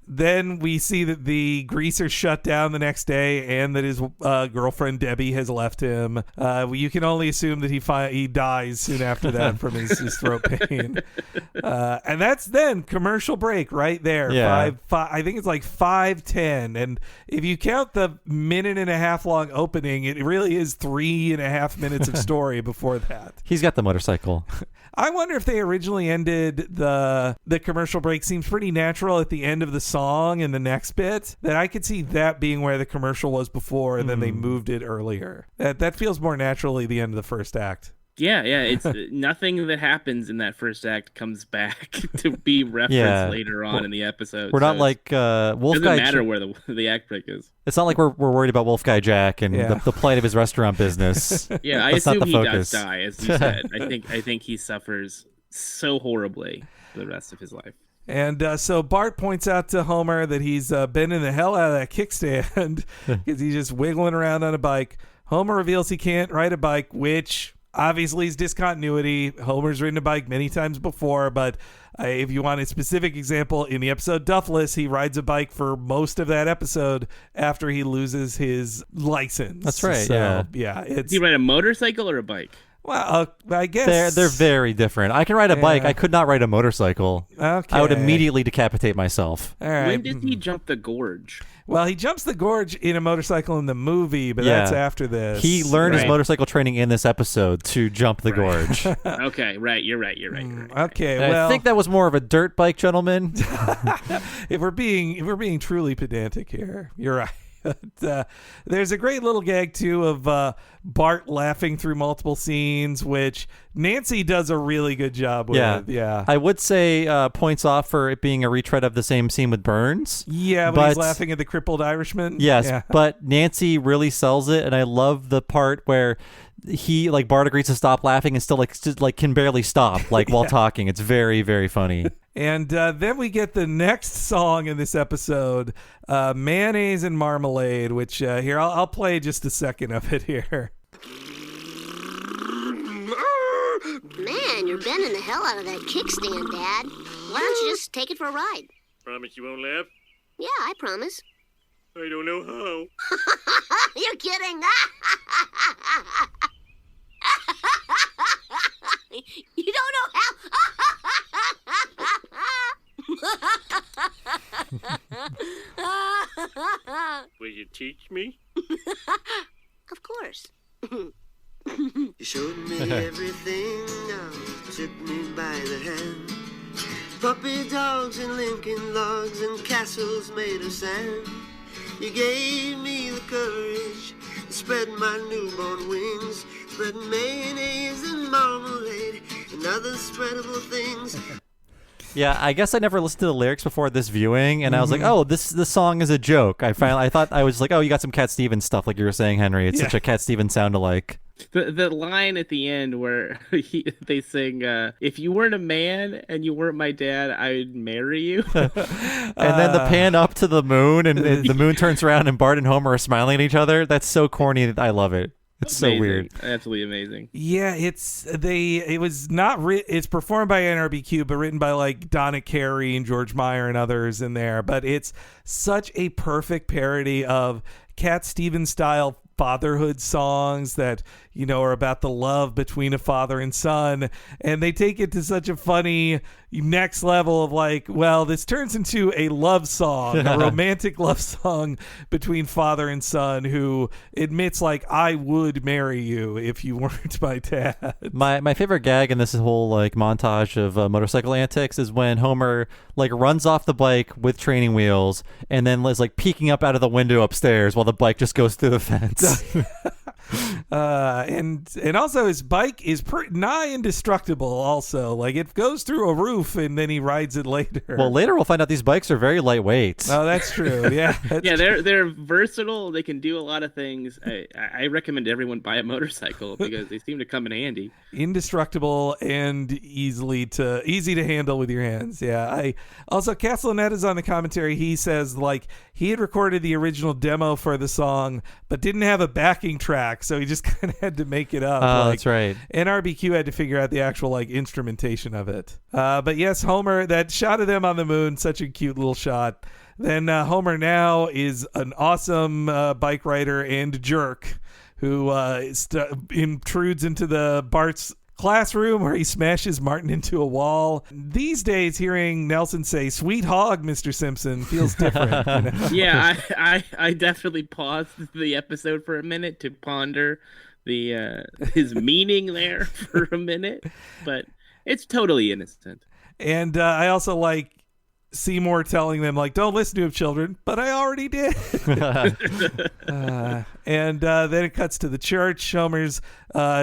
Then we see that the greaser shut down the next day and that his girlfriend Debbie has left him. You can only assume that he dies soon after that from his throat pain. And that's then commercial break right there. Yeah. I think it's like 5:10. And if you count the minute and a half long opening, it really is 3.5 minutes of story before that. He's got the motorcycle. I wonder if they originally ended the commercial break. Seems pretty natural at the end of the song and the next bit. That I could see that being where the commercial was before, and then they moved it earlier. That feels more naturally the end of the first act. Yeah. It's nothing that happens in that first act comes back to be referenced later on in the episode. We're not like Wolf Guy. It doesn't Guy matter where the act break is. It's not like we're worried about Wolf Guy Jack and the plight of his restaurant business. Yeah, I That's assume not the he focus. does die, as you said. I think he suffers so horribly for the rest of his life. And so Bart points out to Homer that he's bending the hell out of that kickstand because he's just wiggling around on a bike. Homer reveals he can't ride a bike, which obviously is discontinuity. Homer's ridden a bike many times before, but if you want a specific example, in the episode Duffless, he rides a bike for most of that episode after he loses his license. That's right, So, yeah. Does he ride a motorcycle or a bike? Well, I guess they're very different. I can ride a bike. I could not ride a motorcycle. Okay. I would immediately decapitate myself. All right. When did he jump the gorge? Well, he jumps the gorge in a motorcycle in the movie, but that's after this. He learned his motorcycle training in this episode to jump the gorge. Okay, right. You're right. Okay, And well, I think that was more of a dirt bike, gentlemen. if we're being truly pedantic here, you're right. There's a great little gag too of Bart laughing through multiple scenes, which Nancy does a really good job with. Yeah. I would say points off for it being a retread of the same scene with Burns. Yeah, when he's laughing at the crippled Irishman. Yes, but Nancy really sells it, and I love the part where he Bart agrees to stop laughing and still can barely stop while talking. It's very, very funny. And then we get the next song in this episode, Mayonnaise and Marmalade, which here, I'll play just a second of it here. Man, you're bending the hell out of that kickstand, Dad. Why don't you just take it for a ride? Promise you won't laugh? Yeah, I promise. I don't know how. You're kidding. You don't know how. Will you teach me? Of course. You showed me everything now, took me by the hand. Puppy dogs and Lincoln logs and castles made of sand. You gave me the courage to spread my newborn wings, spread mayonnaise and marmalade and other spreadable things. Yeah, I guess I never listened to the lyrics before this viewing, and I was like, "Oh, this song is a joke." I thought I was like, "Oh, you got some Cat Stevens stuff," like you were saying, Henry. It's such a Cat Stevens sound-alike. The line at the end where they sing, "If you weren't a man and you weren't my dad, I'd marry you." And then the pan up to the moon, and the moon turns around, and Bart and Homer are smiling at each other. That's so corny. I love it. It's so weird. Absolutely amazing. Yeah, it's performed by NRBQ, but written by Donna Carey and George Meyer and others in there. But it's such a perfect parody of Cat Stevens style fatherhood songs that are about the love between a father and son, and they take it to such a funny next level of this turns into a love song, a romantic love song between father and son who admits I would marry you if you weren't my dad. My favorite gag in this whole montage of motorcycle antics is when Homer runs off the bike with training wheels and then is peeking up out of the window upstairs while the bike just goes through the fence. And also his bike is nigh indestructible. Also, like it goes through a roof and then he rides it later. Well, later we'll find out these bikes are very lightweight. Oh, that's true. Yeah, they're versatile. They can do a lot of things. I recommend everyone buy a motorcycle because they seem to come in handy. Indestructible and easy to handle with your hands. Yeah. Also Castellaneta is on the commentary. He says like he had recorded the original demo for the song, but didn't have a backing track, so he just kind of had to make it up. Oh, that's right. NRBQ had to figure out the actual like instrumentation of it. But yes, Homer, that shot of them on the moon, such a cute little shot. Then Homer now is an awesome bike rider and jerk who intrudes into the Bart's classroom where he smashes Martin into a wall. These days, hearing Nelson say "Sweet hog, Mr. Simpson" feels different. You know? Yeah, I definitely paused the episode for a minute to ponder his meaning there for a minute, but it's totally innocent. And I also like Seymour telling them, like, don't listen to him, children, but I already did. And then it cuts to the church. Homer's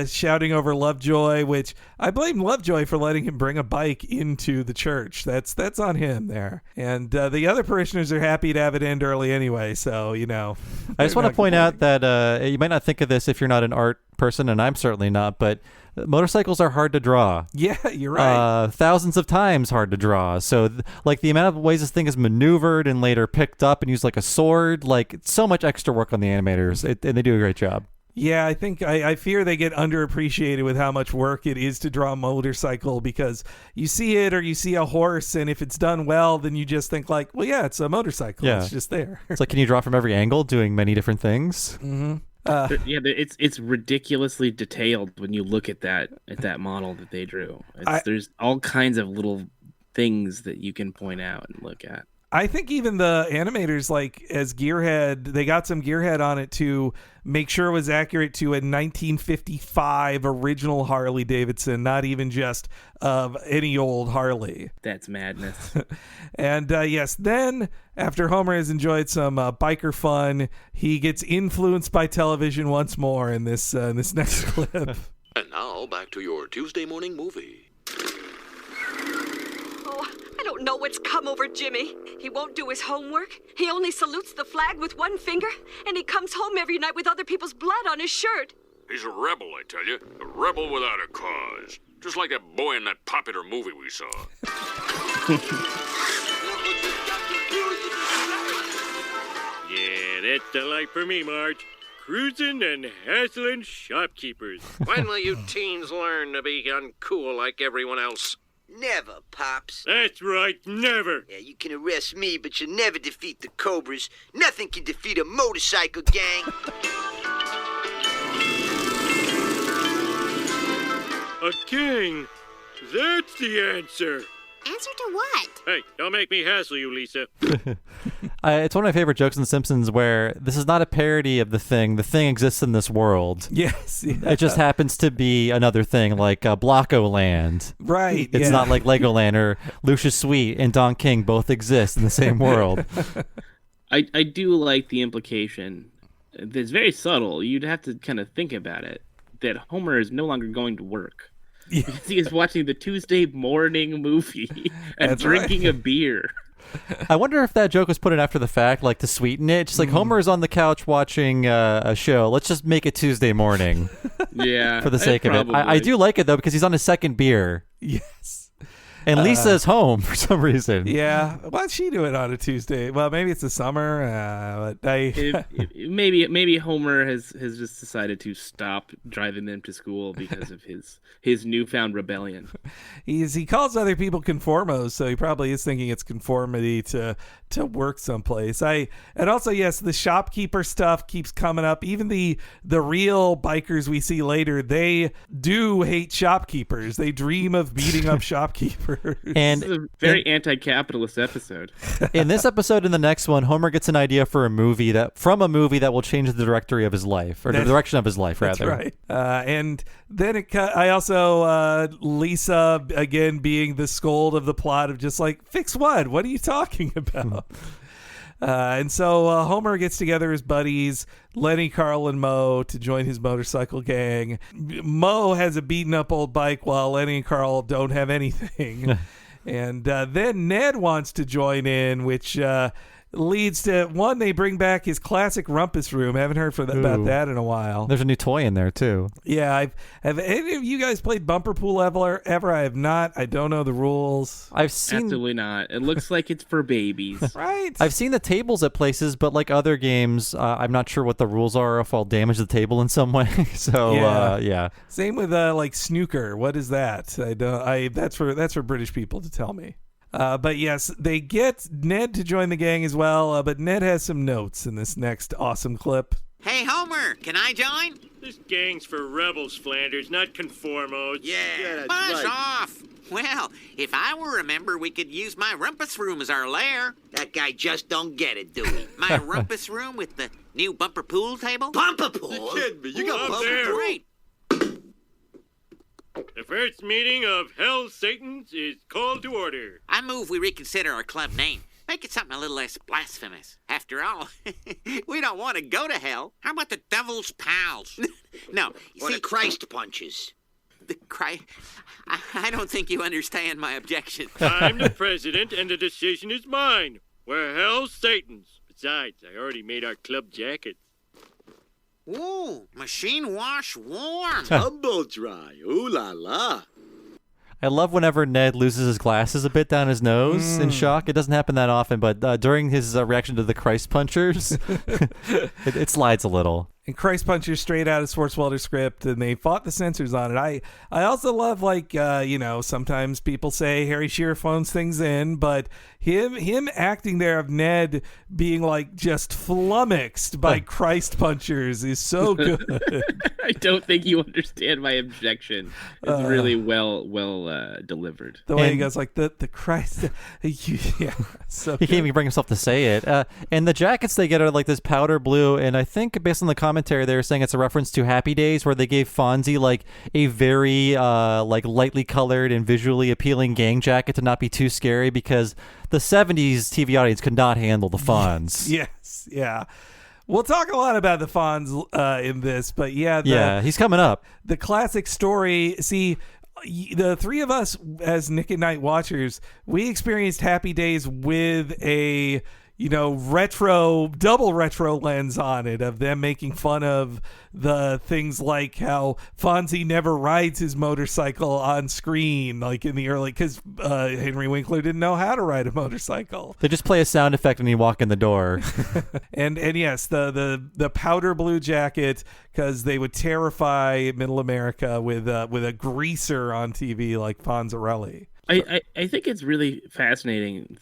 shouting over Lovejoy, which I blame Lovejoy for letting him bring a bike into the church. That's on him there. And the other parishioners are happy to have it end early anyway, so, you know. I just want to point out that you might not think of this if you're not an art person, and I'm certainly not, but motorcycles are hard to draw. Yeah, you're right. Thousands of times hard to draw. So, like, the amount of ways this thing is maneuvered and later picked up and used like a sword, like, it's so much extra work on the animators, and they do a great job. Yeah, I think I fear they get underappreciated with how much work it is to draw a motorcycle, because you see it or you see a horse, and if it's done well, then you just think like, well, yeah, it's a motorcycle. Yeah. It's just there. It's like, can you draw from every angle, doing many different things? Mm-hmm. It's ridiculously detailed when you look at that model that they drew. There's all kinds of little things that you can point out and look at. I think even the animators, like as Gearhead, they got some Gearhead on it to make sure it was accurate to a 1955 original Harley Davidson, not even just any old Harley. That's madness. And yes, then after Homer has enjoyed some biker fun, he gets influenced by television once more in this next clip. And now back to your Tuesday morning movie. I don't know what's come over Jimmy. He won't do his homework. He only salutes the flag with one finger, and he comes home every night with other people's blood on his shirt. He's a rebel, I tell you. A rebel without a cause. Just like that boy in that popular movie we saw. Yeah, that's the life for me, Marge. Cruising and hassling shopkeepers. When will you teens learn to be uncool like everyone else? Never, Pops. That's right, never. Yeah, you can arrest me, but you'll never defeat the Cobras. Nothing can defeat a motorcycle gang. A gang? That's the answer. Answer to what? Hey, don't make me hassle you, Lisa. It's one of my favorite jokes in The Simpsons where this is not a parody of the thing. The thing exists in this world. Yes. Yeah. It just happens to be another thing, like Blocko Land. Right. It's not like Legoland or Lucius Sweet and Don King both exist in the same world. I do like the implication. It's very subtle. You'd have to kind of think about it, that Homer is no longer going to work. Yeah. Because he is watching the Tuesday morning movie and That's drinking right. a beer. I wonder if that joke was put in after the fact, like to sweeten it. Just like Homer is on the couch watching a show. Let's just make it Tuesday morning. Yeah. For the sake of it. I do like it, though, because he's on his second beer. Yes. And Lisa's home for some reason. Yeah. Why'd she do it on a Tuesday? Well, maybe it's the summer. But maybe Homer has just decided to stop driving them to school because of his newfound rebellion. He calls other people conformos, so he probably is thinking it's conformity to work someplace. And also, yes, the shopkeeper stuff keeps coming up. Even the real bikers we see later, they do hate shopkeepers. They dream of beating up shopkeepers. And this is a very anti-capitalist episode. In this episode and the next one, Homer gets an idea for a movie that will change the directory of his life, or the direction of his life, rather. That's right. And then I also Lisa again being the scold of the plot of just like, fix what? What are you talking about? And so Homer gets together his buddies, Lenny, Carl, and Moe, to join his motorcycle gang. Moe has a beaten up old bike while Lenny and Carl don't have anything. And then Ned wants to join in, which leads to, one, they bring back his classic rumpus room. Haven't heard about that in a while. There's a new toy in there, too. Yeah. Have any of you guys played bumper pool ever? I have not. I don't know the rules. I've seen... Absolutely not. It looks like it's for babies. Right. I've seen the tables at places, but like other games, I'm not sure what the rules are, if I'll damage the table in some way. So, yeah. Same with like snooker. What is that? That's for British people to tell me. But yes, they get Ned to join the gang as well, but Ned has some notes in this next awesome clip. Hey, Homer, can I join? This gang's for rebels, Flanders, not conformos. Yeah, buzz off. Well, if I were a member, we could use my rumpus room as our lair. That guy just don't get it, do he? My rumpus room with the new bumper pool table? Bumper pool? You kidding me? You got Up bumper there. pool? Great. The first meeting of Hell's Satans is called to order. I move we reconsider our club name. Make it something a little less blasphemous. After all, we don't want to go to hell. How about the Devil's Pals? No. Or the Christ Punches. The Christ... I don't think you understand my objection. I'm the president, and the decision is mine. We're Hell's Satans. Besides, I already made our club jackets. Ooh, machine wash warm. Tumble dry. Ooh la la. I love whenever Ned loses his glasses a bit down his nose in shock. It doesn't happen that often, but during his reaction to the Christ punchers, it slides a little. And Christ Puncher straight out of Swartzwelder's script, and they fought the censors on it. I also love, like, sometimes people say Harry Shearer phones things in, but him acting there of Ned being, like, just flummoxed by Christ Punchers is so good. I don't think you understand my objection. It's really well delivered. The way he goes, like, the Christ. Yeah, so He can't even bring himself to say it. And the jackets they get are like this powder blue, and I think based on the commentary they were saying it's a reference to Happy Days, where they gave Fonzie like a very like lightly colored and visually appealing gang jacket to not be too scary, because the 70s TV audience could not handle the Fonz. Yes, yeah. We'll talk a lot about the Fonz in this, but yeah, he's coming up. The classic story. See, the three of us as Nick at Night watchers, we experienced Happy Days with a double retro lens on it, of them making fun of the things like how Fonzie never rides his motorcycle on screen, like in the early, because Henry Winkler didn't know how to ride a motorcycle. They just play a sound effect when you walk in the door. and yes, the powder blue jacket, because they would terrify Middle America with a greaser on TV like Fonzarelli. I think it's really fascinating.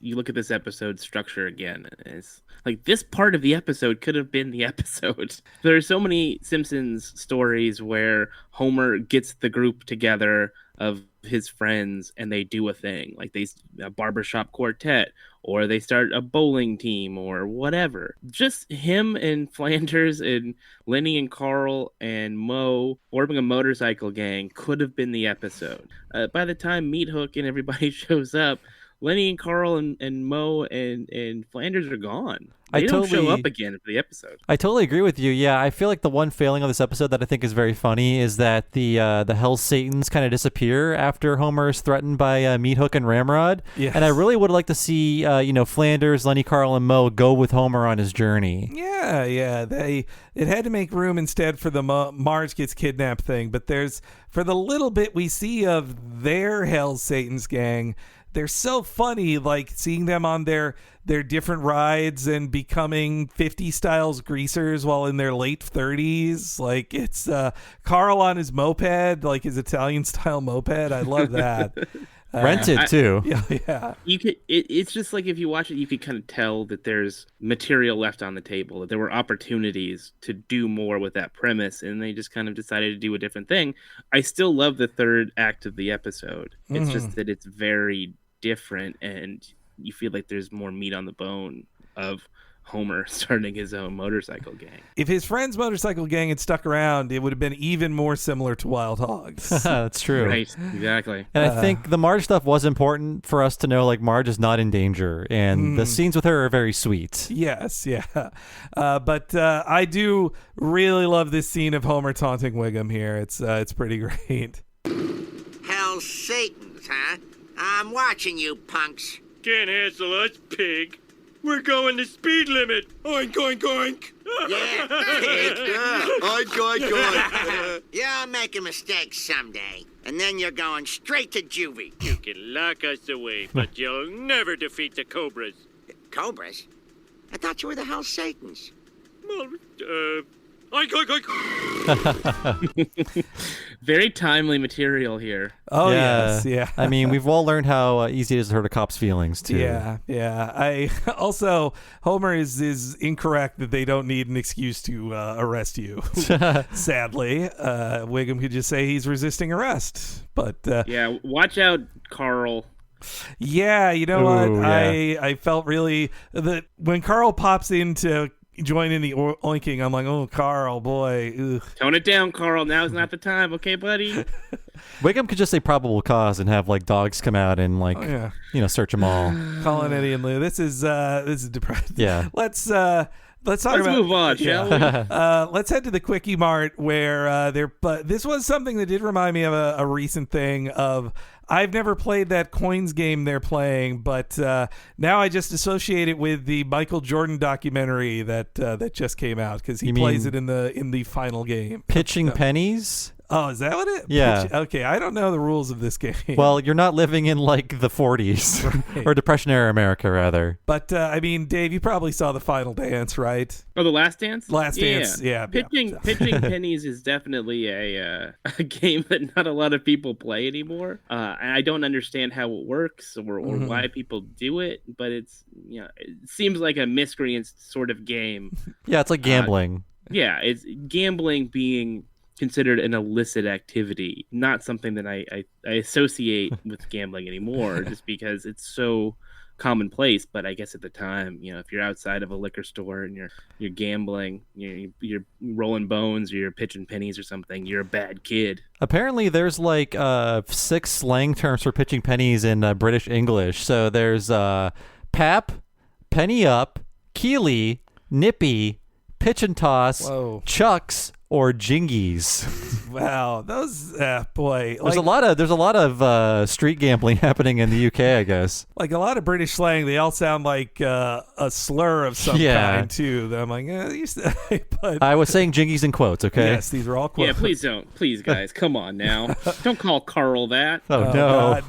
You look at this episode structure again. It's like this part of the episode could have been the episode. There are so many Simpsons stories where Homer gets the group together of his friends and they do a thing, like a barbershop quartet, or they start a bowling team or whatever. Just him and Flanders and Lenny and Carl and Moe forming a motorcycle gang could have been the episode. By the time Meat Hook and everybody shows up, Lenny and Carl and Moe and Flanders are gone. They don't show up again for the episode. I totally agree with you. Yeah, I feel like the one failing of this episode that I think is very funny is that the Hell's Satans kind of disappear after Homer is threatened by Meat Hook and Ramrod. Yes. And I really would like to see Flanders, Lenny, Carl, and Moe go with Homer on his journey. Yeah. It had to make room instead for the Marge gets kidnapped thing. But for the little bit we see of their Hell's Satans gang, they're so funny, like seeing them on their different rides and becoming 50 styles greasers while in their late 30s. Like it's Carl on his moped, like his Italian style moped. I love that. Rented too. Yeah. It's just like if you watch it, you could kind of tell that there's material left on the table, that there were opportunities to do more with that premise, and they just kind of decided to do a different thing. I still love the third act of the episode. It's just that it's very different, and you feel like there's more meat on the bone of Homer starting his own motorcycle gang. If his friend's motorcycle gang had stuck around, it would have been even more similar to Wild Hogs. That's true. Right, exactly. And I think the Marge stuff was important for us to know, like, Marge is not in danger, and the scenes with her are very sweet. Yes, yeah. But I do really love this scene of Homer taunting Wiggum here. It's pretty great. Hell's Satans, huh? I'm watching you punks. Can't hassle us, pig. We're going the speed limit. Oink, oink, oink. Yeah, pig. Oink, oink, oink. You'll make a mistake someday, and then you're going straight to juvie. You can lock us away, but you'll never defeat the Cobras. Cobras? I thought you were the Hell's Satans. Well, oink, oink, oink. Very timely material here. Oh, yes, yeah. I mean, we've all learned how easy it is to hurt a cop's feelings, too. Yeah. I also, Homer is incorrect that they don't need an excuse to arrest you. Sadly, Wiggum could just say he's resisting arrest. But yeah, watch out, Carl. Yeah, you know what? Yeah. I felt really that when Carl pops in to join in the oinking, I'm like, oh, Carl, boy. Ugh. Tone it down, Carl. Now's not the time, okay, buddy? Wiggum could just say probable cause and have, like, dogs come out and, like, search them all. Colin, Eddie, and Lou. This is depressing. Yeah. Let's move on, shall we? Let's head to the Quickie Mart where but this was something that did remind me of a recent thing of I've never played that coins game they're playing, but now I just associate it with the Michael Jordan documentary that just came out because he plays it in the final game. Pitching pennies? Oh, is that what it? Yeah. Okay, I don't know the rules of this game. Well, you're not living in, like, the 40s. Right. Or Depression-era America, rather. But, I mean, Dave, you probably saw the final dance, right? Oh, the Last Dance? Last Dance, yeah. Pitching pennies is definitely a game that not a lot of people play anymore. And I don't understand how it works or why people do it, but it seems like a miscreant sort of game. Yeah, it's like gambling. Yeah, it's gambling being considered an illicit activity, not something that I associate with gambling anymore, just because it's so commonplace. But I guess at the time, if you're outside of a liquor store and you're gambling, you're rolling bones or you're pitching pennies or something, you're a bad kid. Apparently, there's like 6 slang terms for pitching pennies in British English. So there's pap, penny up, keely, nippy, pitch and toss, chucks, or jingies. Wow, those boy. There's a lot of street gambling happening in the UK, I guess. Like a lot of British slang, they all sound like a slur of some kind too. I'm like, but I was saying jingies in quotes, okay? Yes, these are all quotes. Yeah, please don't. Please, guys, come on now. Don't call Carl that. Oh no.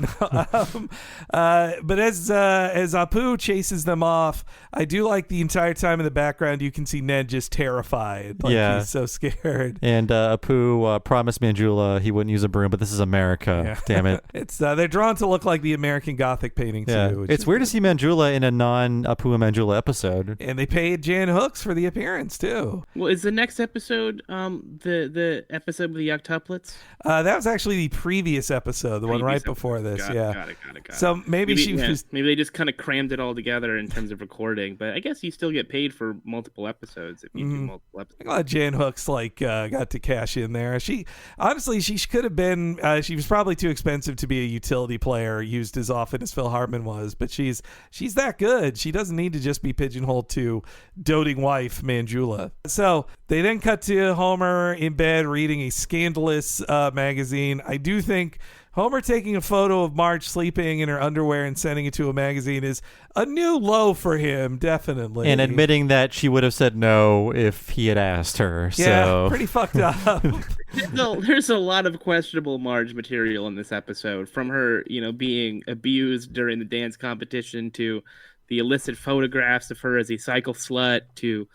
But as Apu chases them off, I do like the entire time in the background you can see Ned just terrified. Like he's so scared. And Apu promised Manjula he wouldn't use a broom, but this is America. Yeah. Damn it. It's they're drawn to look like the American Gothic painting too. It's weird to see Manjula in a non-Apu and Manjula episode. And they paid Jan Hooks for the appearance too. Well, is the next episode the episode with the octuplets? That was actually the previous episode, the one right before this. Got it. So maybe they just kind of crammed it all together in terms of recording, but I guess you still get paid for multiple episodes if you do multiple episodes. I'm glad Jan Hooks got to cash in there. She could have been. She was probably too expensive to be a utility player used as often as Phil Hartman was, but she's that good. She doesn't need to just be pigeonholed to doting wife Manjula. So they then cut to Homer in bed reading a scandalous magazine. I do think Homer taking a photo of Marge sleeping in her underwear and sending it to a magazine is a new low for him, definitely. And admitting that she would have said no if he had asked her. Yeah, pretty fucked up. There's a lot of questionable Marge material in this episode, from her, being abused during the dance competition to the illicit photographs of her as a cycle slut to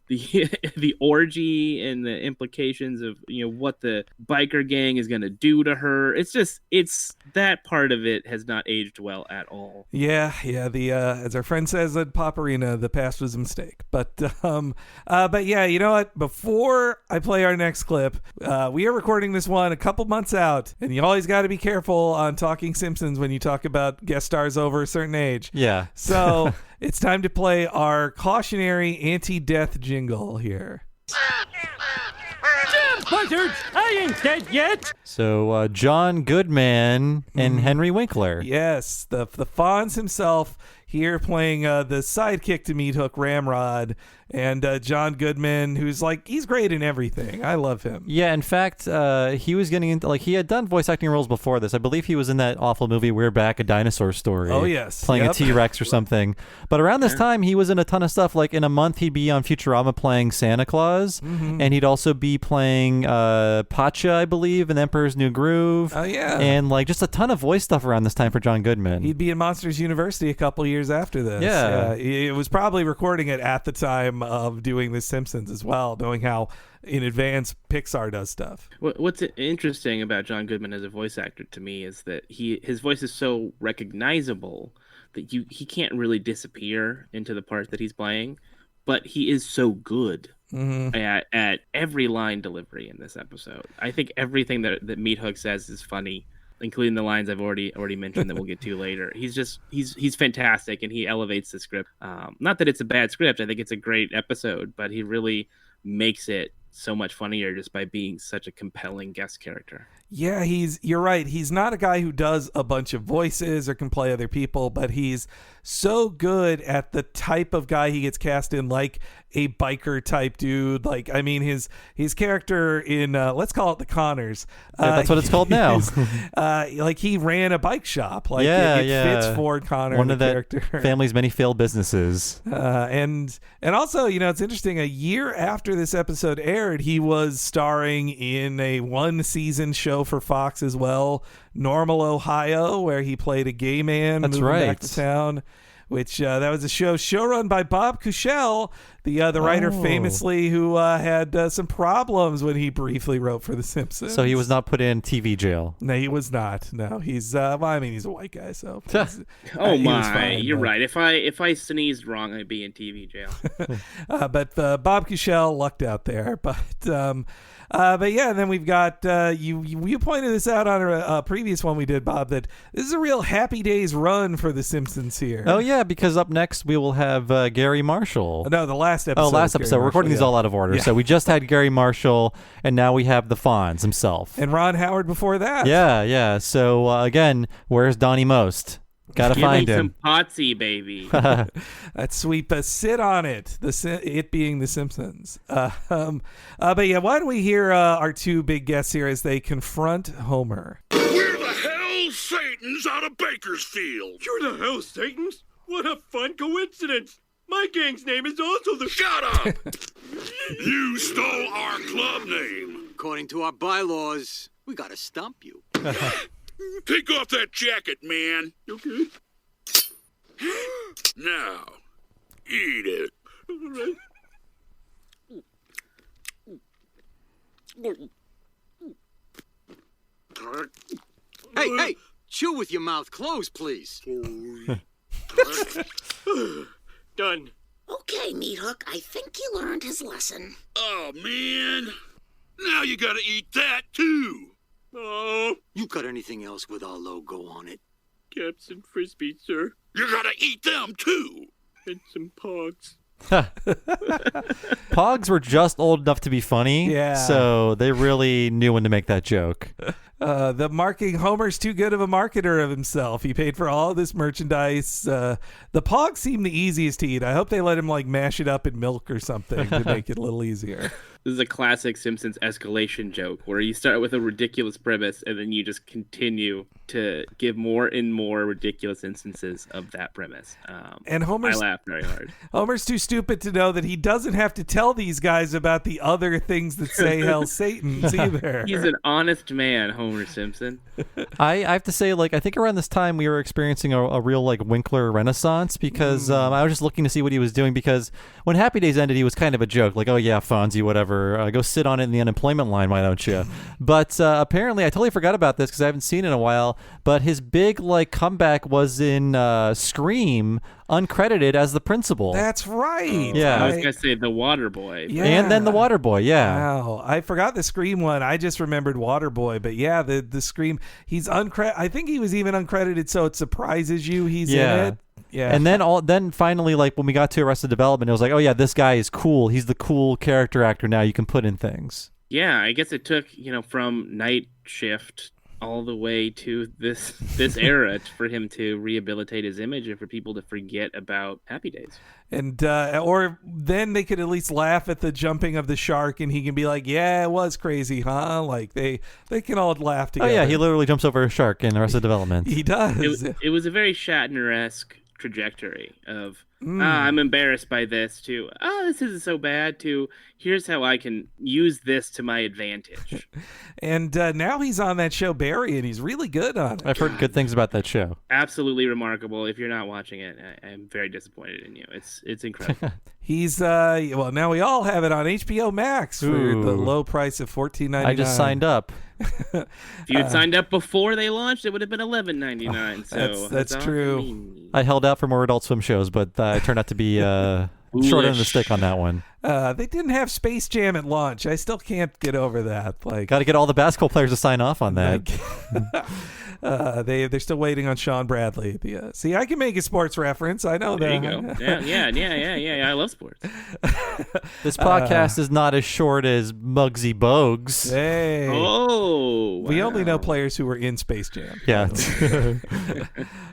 the orgy and the implications of what the biker gang is going to do to her. It's that part of it has not aged well at all. Yeah. The as our friend says at Paparina, the past was a mistake. But yeah, you know what? Before I play our next clip, we are recording this one a couple months out, and you always got to be careful on Talking Simpsons when you talk about guest stars over a certain age. Yeah. So it's time to play our cautionary anti-death jingle here. Buzzards, I ain't dead yet. So John Goodman and Henry Winkler. Yes, the Fonz himself here playing the sidekick to Meat Hook Ramrod, and John Goodman, who's like, he's great in everything. I love him. Yeah, in fact, he was getting into, like, he had done voice acting roles before this. I believe he was in that awful movie We're Back, A Dinosaur Story. Oh, yes. Playing a T-Rex or something. But around this time, he was in a ton of stuff. Like, in a month, he'd be on Futurama playing Santa Claus, and he'd also be playing Pacha, I believe, in Emperor's New Groove. Oh, yeah. And, like, just a ton of voice stuff around this time for John Goodman. He'd be in Monsters University a couple years after this. Yeah. It was probably recording it at the time of doing The Simpsons as well, knowing how in advance Pixar does stuff. What's interesting about John Goodman as a voice actor to me is that his voice is so recognizable that he can't really disappear into the part that he's playing, but he is so good at every line delivery in this episode. I think everything that Meat Hook says is funny, including the lines I've already mentioned that we'll get to later. He's fantastic, and he elevates the script. Not that it's a bad script. I think it's a great episode, but he really makes it so much funnier just by being such a compelling guest character. Yeah, you're right. He's not a guy who does a bunch of voices or can play other people, but he's so good at the type of guy he gets cast in, like a biker type dude. Like, I mean, his character in let's call it The Connors. That's what it's called now. Like, he ran a bike shop. Like, it fits Ford Connor, one of the character. family's many failed businesses. And also, it's interesting. A year after this episode aired, he was starring in a one-season show for Fox as well, Normal, Ohio, where he played a gay man moving back to town, which that was a show run by Bob Cushell, the writer famously who had some problems when he briefly wrote for The Simpsons. So he was not put in TV jail. No, he was not. No, he's he's a white guy, so oh my, you're right. If I sneezed wrong, I'd be in TV jail. But Bob Cushell lucked out there. But yeah, and then we've got you pointed this out on a previous one we did, Bob, that this is a real Happy Days run for The Simpsons here. Oh yeah, because up next we will have Gary Marshall. No, the last episode. Oh, last episode. We're recording these all out of order. Yeah. So we just had Gary Marshall, and now we have the Fonz himself. And Ron Howard before that. Yeah. So again, where's Donnie Most? Gotta find him. Some Potsy, baby. That's sweet. But sit on it. It being The Simpsons. But yeah, why don't we hear our two big guests here as they confront Homer? We're the Hell Satans out of Bakersfield. You're the Hell Satans? What a fun coincidence. My gang's name is also the... Shut up! You stole our club name. According to our bylaws, we gotta stump you. Take off that jacket, man. Okay. Now, eat it. All right. Hey, chew with your mouth closed, please. Done. Okay, Meat Hook, I think he learned his lesson. Oh, man. Now you gotta eat that, too. Oh. You got anything else with our logo on it? Caps and Frisbees, sir. You gotta eat them, too. And some Pogs. Pogs were just old enough to be funny. Yeah. So they really knew when to make that joke. The marketing, Homer's too good of a marketer of himself. He paid for all this merchandise. The Pogs seem the easiest to eat. I hope they let him mash it up in milk or something to make it a little easier. This is a classic Simpsons escalation joke where you start with a ridiculous premise and then you just continue to give more and more ridiculous instances of that premise. And I laughed very hard. Homer's too stupid to know that he doesn't have to tell these guys about the other things that say Hell Satans either. He's an honest man, Homer Simpson. I have to say, I think around this time we were experiencing a real Winkler renaissance because I was just looking to see what he was doing because when Happy Days ended, he was kind of a joke. Like, oh yeah, Fonzie, whatever. Go sit on it in the unemployment line, why don't you? But apparently, I totally forgot about this because I haven't seen it in a while. But his big comeback was in Scream, uncredited as the principal. That's right. Yeah, I was gonna say the Water Boy. Yeah. And then the Water Boy. Yeah. Wow, I forgot the Scream one. I just remembered Water Boy. But yeah, the Scream. He's uncredited. I think he was even uncredited, so it surprises you he's in it. Yeah. And then finally, like when we got to Arrested Development, it was like, oh yeah, this guy is cool. He's the cool character actor now you can put in things. Yeah, I guess it took, from Night Shift all the way to this era for him to rehabilitate his image and for people to forget about Happy Days. And or then they could at least laugh at the jumping of the shark, and he can be like, "Yeah, it was crazy, huh?" Like they can all laugh together. Oh yeah, he literally jumps over a shark in Arrested Development. He does. It was a very Shatner-esque trajectory of I'm embarrassed by this to this isn't so bad to here's how I can use this to my advantage. And now he's on that show Barry, and he's really good on it. I've heard good things about that show. Absolutely remarkable. If you're not watching it, I'm very disappointed in you. It's incredible. He's now we all have it on HBO Max for the low price of $14.99. I just signed up. If you had signed up before they launched, it would have been $11.99. So that's true. I held out for more Adult Swim shows, but I turned out to be short on the stick on that one. They didn't have Space Jam at launch. I still can't get over that. Like, got to get all the basketball players to sign off on that. They're still waiting on Sean Bradley. See, I can make a sports reference. I know there that. There you go. Yeah. I love sports. This podcast is not as short as Muggsy Bogues. Hey. Oh. Wow. We only know players who were in Space Jam. Yeah.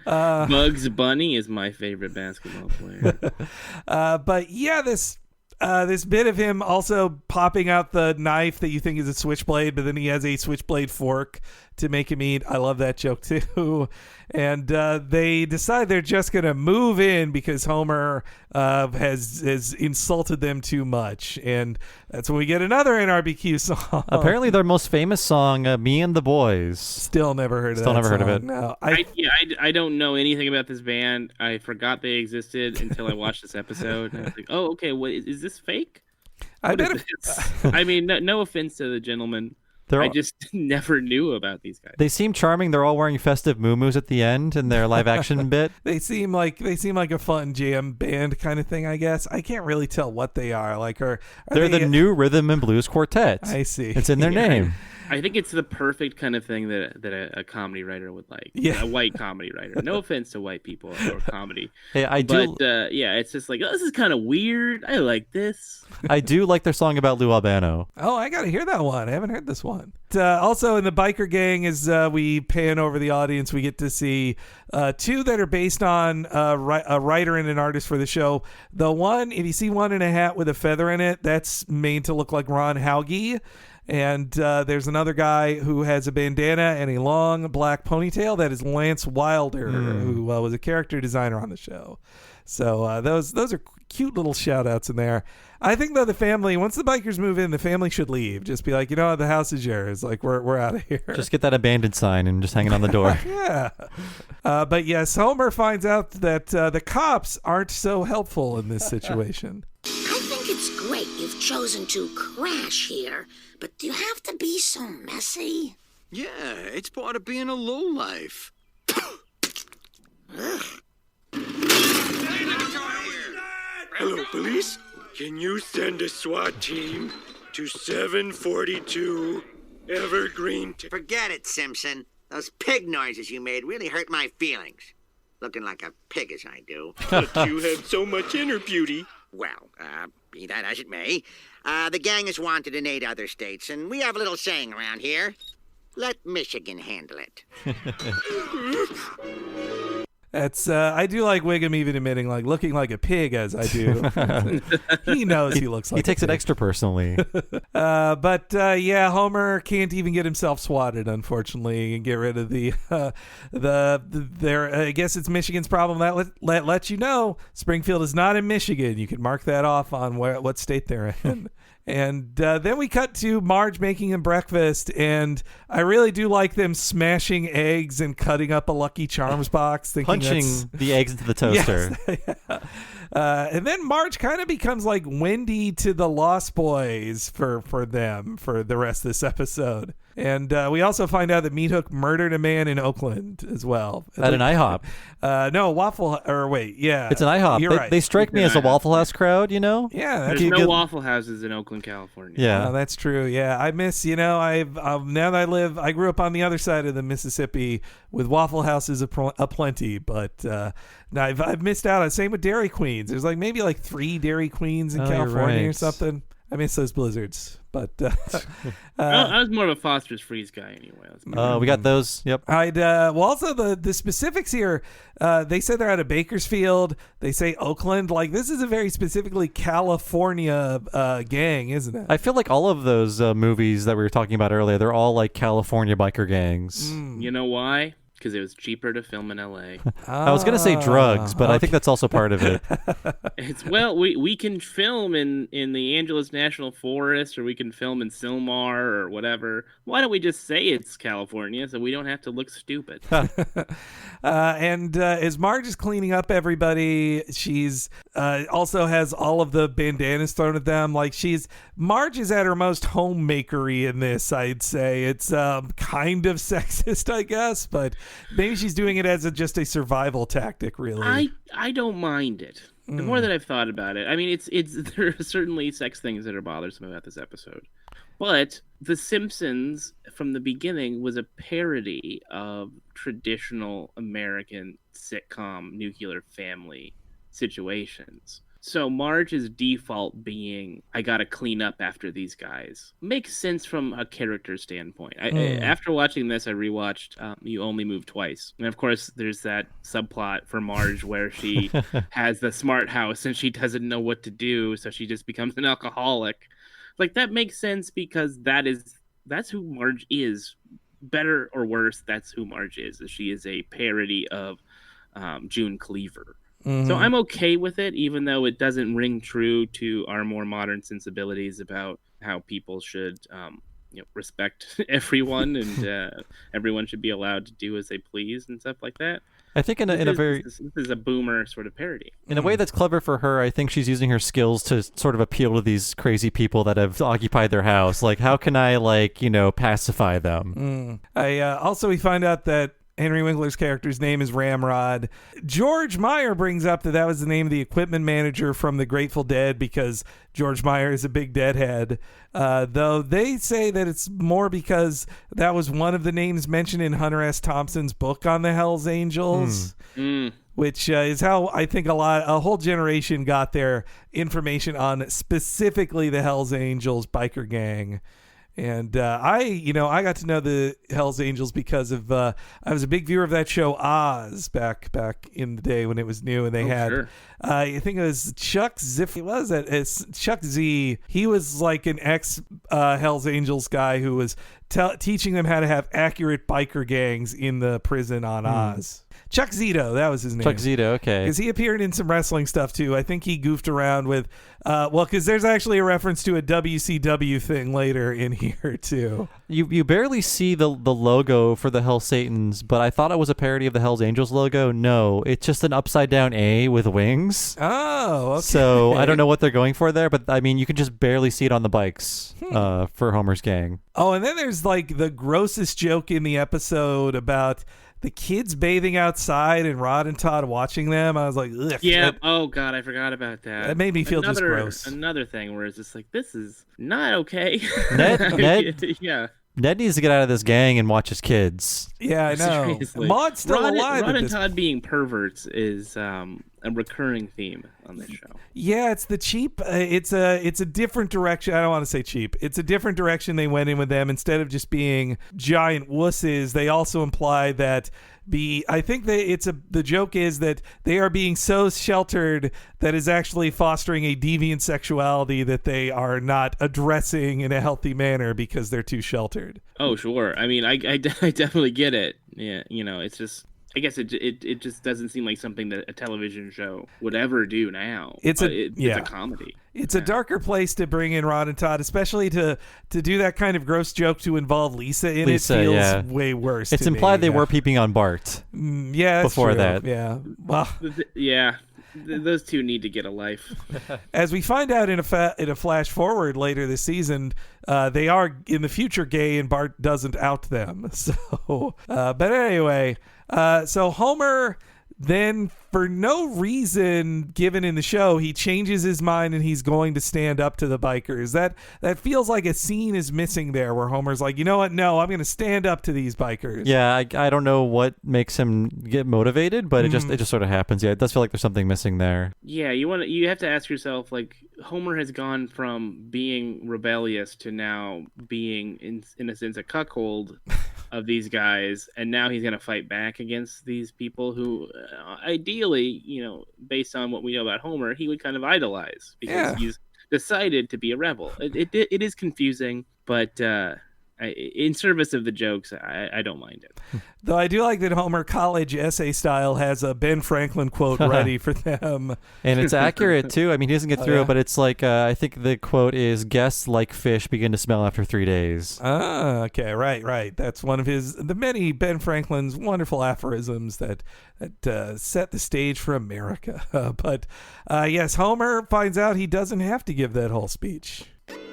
Bugs Bunny is my favorite basketball player. But yeah, this bit of him also popping out the knife that you think is a switchblade, but then he has a switchblade fork to make him eat. I love that joke too. And they decide they're just going to move in because Homer has insulted them too much. And that's when we get another NRBQ song. Apparently their most famous song, Me and the Boys. Still never heard of Still that never heard of song. it. No, I don't know anything about this band. I forgot they existed until I watched this episode. And I was like, oh, okay, is this fake? I mean, no offense to the gentleman. I just never knew about these guys. They seem charming. They're all wearing festive muumuus at the end in their live action bit. They seem like a fun jam band kind of thing, I guess. I can't really tell what they are. Like, are they're the new rhythm and blues quartet. I see. It's in their name. I think it's the perfect kind of thing that a comedy writer would like. Yeah. A white comedy writer. No offense to white people or comedy. Hey, it's just like, this is kind of weird. I like this. I do like their song about Lou Albano. Oh, I got to hear that one. I haven't heard this one. Also, in the biker gang, as we pan over the audience, we get to see two that are based on a writer and an artist for the show. The one, if you see one in a hat with a feather in it, that's made to look like Ron Hauge. And there's another guy who has a bandana and a long black ponytail. That is Lance Wilder, who was a character designer on the show. So those are cute little shout outs in there. I think, though, the family, once the bikers move in, the family should leave. Just be like, the house is yours. Like, we're out of here. Just get that abandoned sign and just hang it on the door. Yeah. But yes, Homer finds out that the cops aren't so helpful in this situation. I think it's great you've chosen to crash here, but do you have to be so messy? Yeah, it's part of being a lowlife. Hello, police. Can you send a SWAT team to 742 Evergreen? Forget it, Simpson. Those pig noises you made really hurt my feelings. Looking like a pig as I do. But you have so much inner beauty. Well, be that as it may, the gang is wanted in 8 other states, and we have a little saying around here. Let Michigan handle it. That's I do like Wiggum even admitting, like, looking like a pig as I do. He knows he looks like he takes a it pig. extra personally. But Homer can't even get himself swatted, unfortunately, and get rid of the I guess it's Michigan's problem. That lets you know Springfield is not in Michigan. You can mark that off on what state they're in. And then we cut to Marge making him breakfast, and I really do like them smashing eggs and cutting up a Lucky Charms box. Punching the eggs into the toaster. Yes. And then Marge kind of becomes like Wendy to the Lost Boys for them for the rest of this episode. And we also find out that Meat Hook murdered a man in Oakland as well. At an IHOP. No, Waffle... Or wait, yeah. It's an IHOP. You're right. They strike me as a Waffle House crowd, you know? Yeah. There's no Waffle Houses in Oakland, California. Yeah. That's true. Yeah. I miss, I've now that I grew up on the other side of the Mississippi with Waffle Houses aplenty, but now I've missed out. Same with Dairy Queens. There's maybe 3 Dairy Queens in California or something. I miss those blizzards, but I was more of a Foster's Freeze guy anyway. We got those. Yep. Well, also the specifics here. They said they're out of Bakersfield. They say Oakland. This is a very specifically California gang, isn't it? I feel like all of those movies that we were talking about earlier, they're all California biker gangs. You know why? Because it was cheaper to film in L.A. I was going to say drugs, but I think that's also part of it. We can film in the Angeles National Forest, or we can film in Sylmar or whatever. Why don't we just say it's California so we don't have to look stupid? And as Marge is cleaning up everybody, she's also has all of the bandanas thrown at them. Marge is at her most homemakery in this, I'd say. It's kind of sexist, I guess, but maybe she's doing it as just a survival tactic, really. I don't mind it. The more that I've thought about it, I mean, there are certainly sex things that are bothersome about this episode. But The Simpsons, from the beginning, was a parody of traditional American sitcom nuclear family situations. So Marge's default being, I gotta clean up after these guys, makes sense from a character standpoint. After watching this, I rewatched You Only Move Twice. And of course, there's that subplot for Marge where she has the smart house and she doesn't know what to do, so she just becomes an alcoholic. That makes sense because that's who Marge is. Better or worse, that's who Marge is. She is a parody of June Cleaver. So I'm okay with it, even though it doesn't ring true to our more modern sensibilities about how people should respect everyone and everyone should be allowed to do as they please and stuff like that. I think this is a boomer sort of parody. In a way that's clever for her, I think she's using her skills to sort of appeal to these crazy people that have occupied their house. How can I pacify them? We find out that Henry Winkler's character's name is Ramrod. George Meyer brings up that was the name of the equipment manager from the Grateful Dead because George Meyer is a big deadhead. Though they say that it's more because that was one of the names mentioned in Hunter S. Thompson's book on the Hells Angels. Which is how I think a whole generation got their information on specifically the Hells Angels biker gang. And I got to know the Hells Angels because of I was a big viewer of that show Oz back in the day when it was new, and they had I think it was Chuck Ziff. It's Chuck Z. He was an ex Hells Angels guy who was teaching them how to have accurate biker gangs in the prison on Oz. Chuck Zito, that was his name. Chuck Zito, okay. Because he appeared in some wrestling stuff too. I think he goofed around with, because there's actually a reference to a WCW thing later in here too. You barely see the logo for the Hell Satans, but I thought it was a parody of the Hells Angels logo. No, it's just an upside down A with wings. Oh, okay. So I don't know what they're going for there, but I mean, you can just barely see it on the bikes for Homer's gang. Oh, and then there's the grossest joke in the episode about the kids bathing outside and Rod and Todd watching them. I was like, ugh. Yeah. Oh God, I forgot about that. That made me feel just gross. Another thing where it's just this is not okay. Ned, yeah. Ned needs to get out of this gang and watch his kids. Yeah, I know. Seriously. Maud's still alive. Rod and Todd being perverts is a recurring theme on this show. Yeah, it's the cheap. It's a different direction. I don't want to say cheap. It's a different direction they went in with them. Instead of just being giant wusses, they also imply that I think the joke is that they are being so sheltered that is actually fostering a deviant sexuality that they are not addressing in a healthy manner because they're too sheltered. Oh, sure. I mean, I definitely get it. Yeah, it's just, I guess it just doesn't seem like something that a television show would ever do now. It's a comedy. It's a darker place to bring in Rod and Todd, especially to do that kind of gross joke to involve Lisa in it feels way worse. It's implied they were peeping on Bart. Yeah, that's before true. that. Yeah. Well, yeah. Those two need to get a life. As we find out in a flash forward later this season, they are in the future gay, and Bart doesn't out them. So, but anyway, so Homer then, for no reason given in the show, he changes his mind and he's going to stand up to the bikers. That feels like a scene is missing there, where Homer's like, you know what? No, I'm going to stand up to these bikers. Yeah, I don't know what makes him get motivated, but it just sort of happens. Yeah, it does feel like there's something missing there. Yeah, you have to ask yourself, like, Homer has gone from being rebellious to now being in a sense a cuckold of these guys, and now he's going to fight back against these people who ideally, based on what we know about Homer, he would kind of idolize because he's decided to be a rebel. It is confusing, but in service of the jokes, I don't mind it. Though I do like that Homer, college essay style, has a Ben Franklin quote ready for them. And it's accurate, too. I mean, he doesn't get through it, but it's like, I think the quote is, guests like fish begin to smell after 3 days. Ah, okay, right. That's one of the many Ben Franklin's wonderful aphorisms that set the stage for America. But yes, Homer finds out he doesn't have to give that whole speech.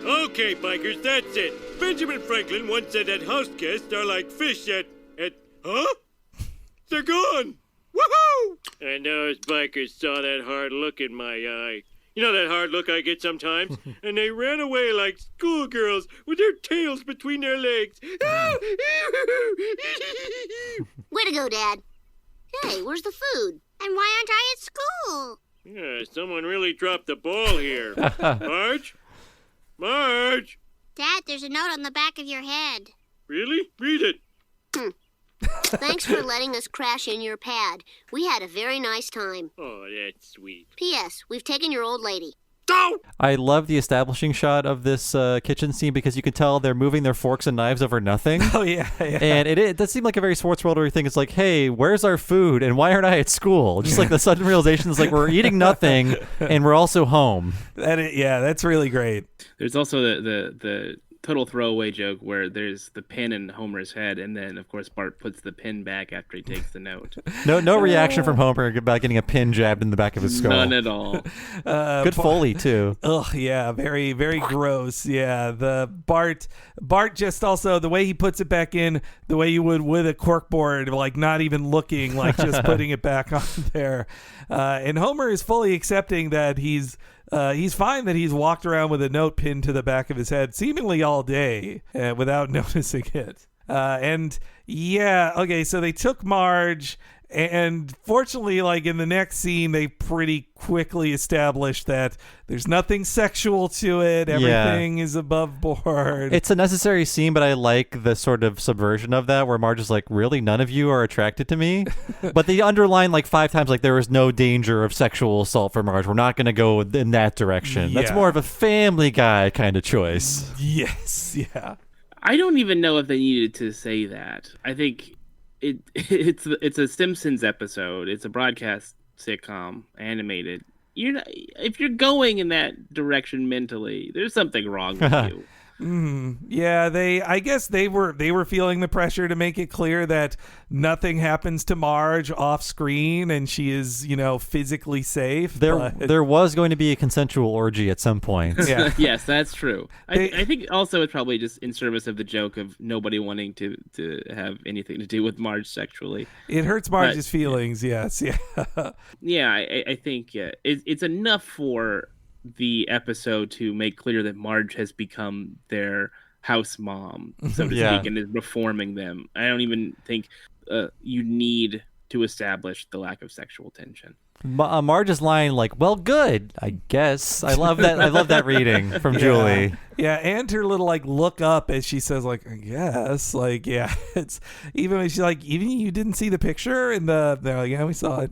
Okay, bikers, that's it. Benjamin Franklin once said that house guests are like fish at huh? They're gone! Woohoo! And those bikers saw that hard look in my eye. You know that hard look I get sometimes? And they ran away like schoolgirls with their tails between their legs. Way to go, Dad. Hey, where's the food? And why aren't I at school? Yeah, someone really dropped the ball here. Marge! Dad, there's a note on the back of your head. Really? Read it. Thanks for letting us crash in your pad. We had a very nice time. Oh, that's sweet. P.S. We've taken your old lady. I love the establishing shot of this kitchen scene because you can tell they're moving their forks and knives over nothing. Oh, yeah. And it does seem like a very sports world-y thing. It's like, hey, where's our food and why aren't I at school? Just like the sudden realization is like, we're eating nothing and we're also home. That's really great. There's also the total throwaway joke where there's the pin in Homer's head, and then of course Bart puts the pin back after he takes the note. No reaction from Homer about getting a pin jabbed in the back of his skull. None at all. Good Foley too. Ugh, yeah, very, very gross. Yeah, the Bart just also the way he puts it back in, the way you would with a corkboard, like not even looking, like just putting it back on there. And Homer is fully accepting that he's fine that he's walked around with a note pinned to the back of his head seemingly all day without noticing it. So they took Marge, and fortunately, like in the next scene, they pretty quickly established that there's nothing sexual to it. Everything is above board. It's a necessary scene, but I like the sort of subversion of that where Marge is like, really? None of you are attracted to me? But they underline like 5 times, like there is no danger of sexual assault for Marge. We're not going to go in that direction. Yeah. That's more of a Family Guy kind of choice. Yes, yeah. I don't even know if they needed to say that. I think it's a Simpsons episode. It's a broadcast sitcom, animated. If you're going in that direction mentally, there's something wrong with you. Yeah, I guess they were feeling the pressure to make it clear that nothing happens to Marge off screen and she is, physically safe. There was going to be a consensual orgy at some point. Yeah. Yes, that's true. I think also it's probably just in service of the joke of nobody wanting to have anything to do with Marge sexually. It hurts Marge's feelings, yes. Yeah. Yeah, I think it's enough for the episode to make clear that Marge has become their house mom, so to speak, and is reforming them. I don't even think you need to establish the lack of sexual tension. Marge's line, like, well, good, I guess. I love that. I love that reading from Julie. Yeah, and her little look up as she says, I guess. It's even when she's like, even you didn't see the picture, and they're like, yeah, we saw it.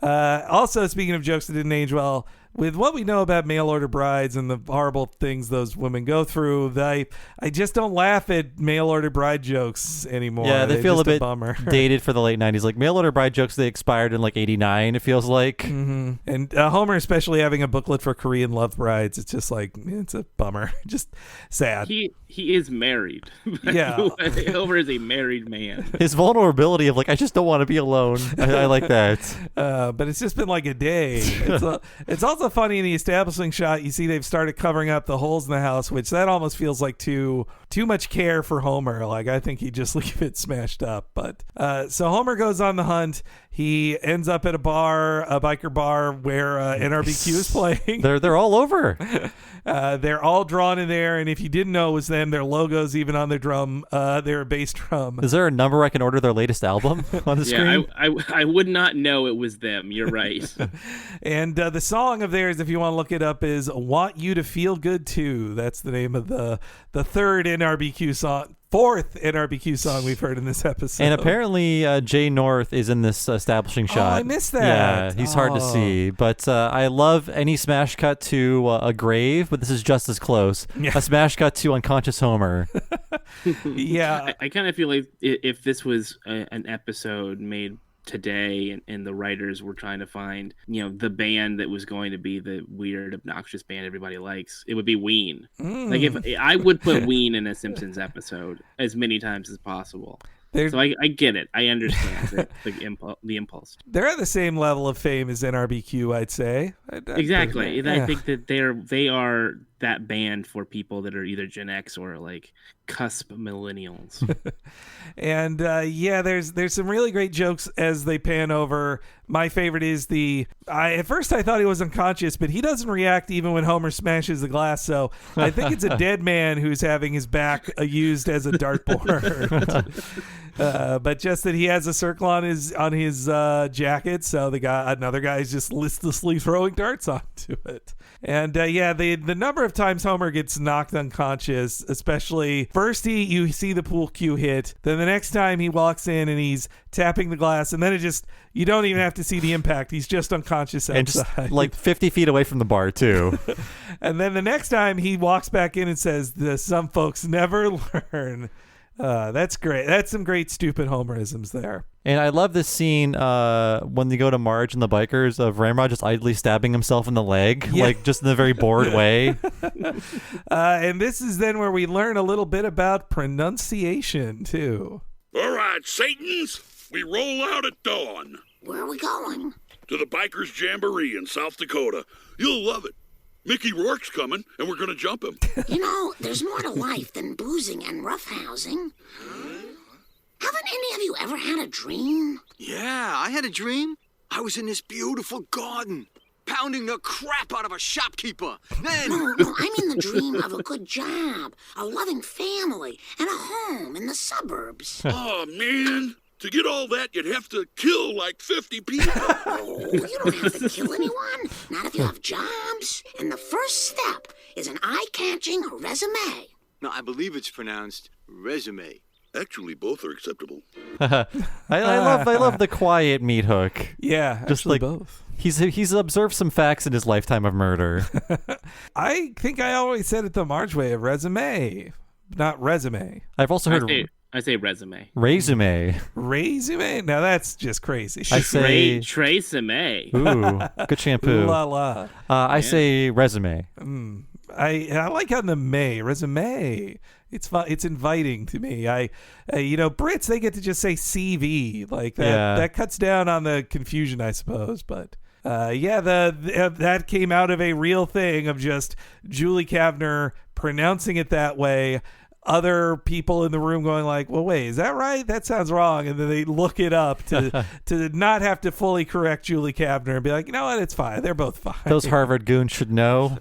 Also, speaking of jokes that didn't age well, with what we know about mail order brides and the horrible things those women go through, I just don't laugh at mail order bride jokes anymore. Yeah, they feel just a bit bummer. dated for the late 90s. Like mail order bride jokes, they expired in like 89, it feels like. Mm-hmm. And Homer especially having a booklet for Korean love brides, it's just like, it's a bummer. Just sad. He is married. Yeah. Homer is a married man. His vulnerability of like, I just don't want to be alone. I like that. But it's just been like a day. It's also funny in the establishing shot, you see they've started covering up the holes in the house, which that almost feels like too much care for Homer. Like, I think he'd just leave it smashed up. But so Homer goes on the hunt. He ends up at a biker bar where NRBQ is playing. They're all over. They're all drawn in there, and if you didn't know it was them, their logo's even on their drum, their bass drum. Is there a number I can order their latest album on the screen? I would not know it was them. You're right. And the song of theirs, if you want to look it up, is "Want You to Feel Good Too." That's the name of the third NRBQ song. Fourth NRBQ song we've heard in this episode. And apparently Jay North is in this establishing shot. I missed that. Yeah, he's hard to see. But I love any smash cut to a grave, but this is just as close. Yeah. A smash cut to unconscious Homer. Yeah. I kind of feel like if this was an episode made today and the writers were trying to find the band that was going to be the weird obnoxious band everybody likes, it would be Ween. Like, if I would put Ween in a Simpsons episode as many times as possible. So I get it. I understand the impulse. They're at the same level of fame as NRBQ, I'd say. Exactly. Yeah. I think that they are that band for people that are either Gen X or like cusp millennials. And there's some really great jokes as they pan over. My favorite is at first I thought he was unconscious, but he doesn't react even when Homer smashes the glass. So I think it's a dead man who's having his back used as a dartboard. But just that he has a circle on his jacket, so another guy's just listlessly throwing darts onto it. And the number of times Homer gets knocked unconscious, especially first you see the pool cue hit, then the next time he walks in and he's tapping the glass, and then you don't even have to see the impact. He's just unconscious outside. And just like 50 feet away from the bar too. And then the next time he walks back in and says, "Some folks never learn." That's great. That's some great stupid Homerisms there. And I love this scene when they go to Marge and the bikers of Ramrod just idly stabbing himself in the leg, like just in a very bored way. And this is then where we learn a little bit about pronunciation too. All right, Satans, we roll out at dawn. Where are we going? To the Bikers Jamboree in South Dakota. You'll love it. Mickey Rourke's coming, and we're going to jump him. There's more to life than boozing and roughhousing. Haven't any of you ever had a dream? Yeah, I had a dream. I was in this beautiful garden, pounding the crap out of a shopkeeper. Then... No, I mean the dream of a good job, a loving family, and a home in the suburbs. Oh, man. To get all that, you'd have to kill like 50 people. Oh, you don't have to kill anyone. Not if you have jobs. And the first step is an eye-catching resume. No, I believe it's pronounced resume. Actually, both are acceptable. I love the quiet meat hook. Yeah, just like both. He's observed some facts in his lifetime of murder. I think I always said it the Marge way of resume, not resume. I've also heard. I say resume. Resume. Resume? Now that's just crazy. I say Tresemme. Ooh, good shampoo. Ooh la la. I say resume. I like on the resume. It's fun. It's inviting to me. Brits, they get to just say CV like that. Yeah. That cuts down on the confusion, I suppose. But that came out of a real thing of just Julie Kavner pronouncing it that way. Other people in the room going like, well, wait, is that right? That sounds wrong. And then they look it up to not have to fully correct Julie Kavner and be like, you know what? It's fine. They're both fine. Those Harvard goons should know.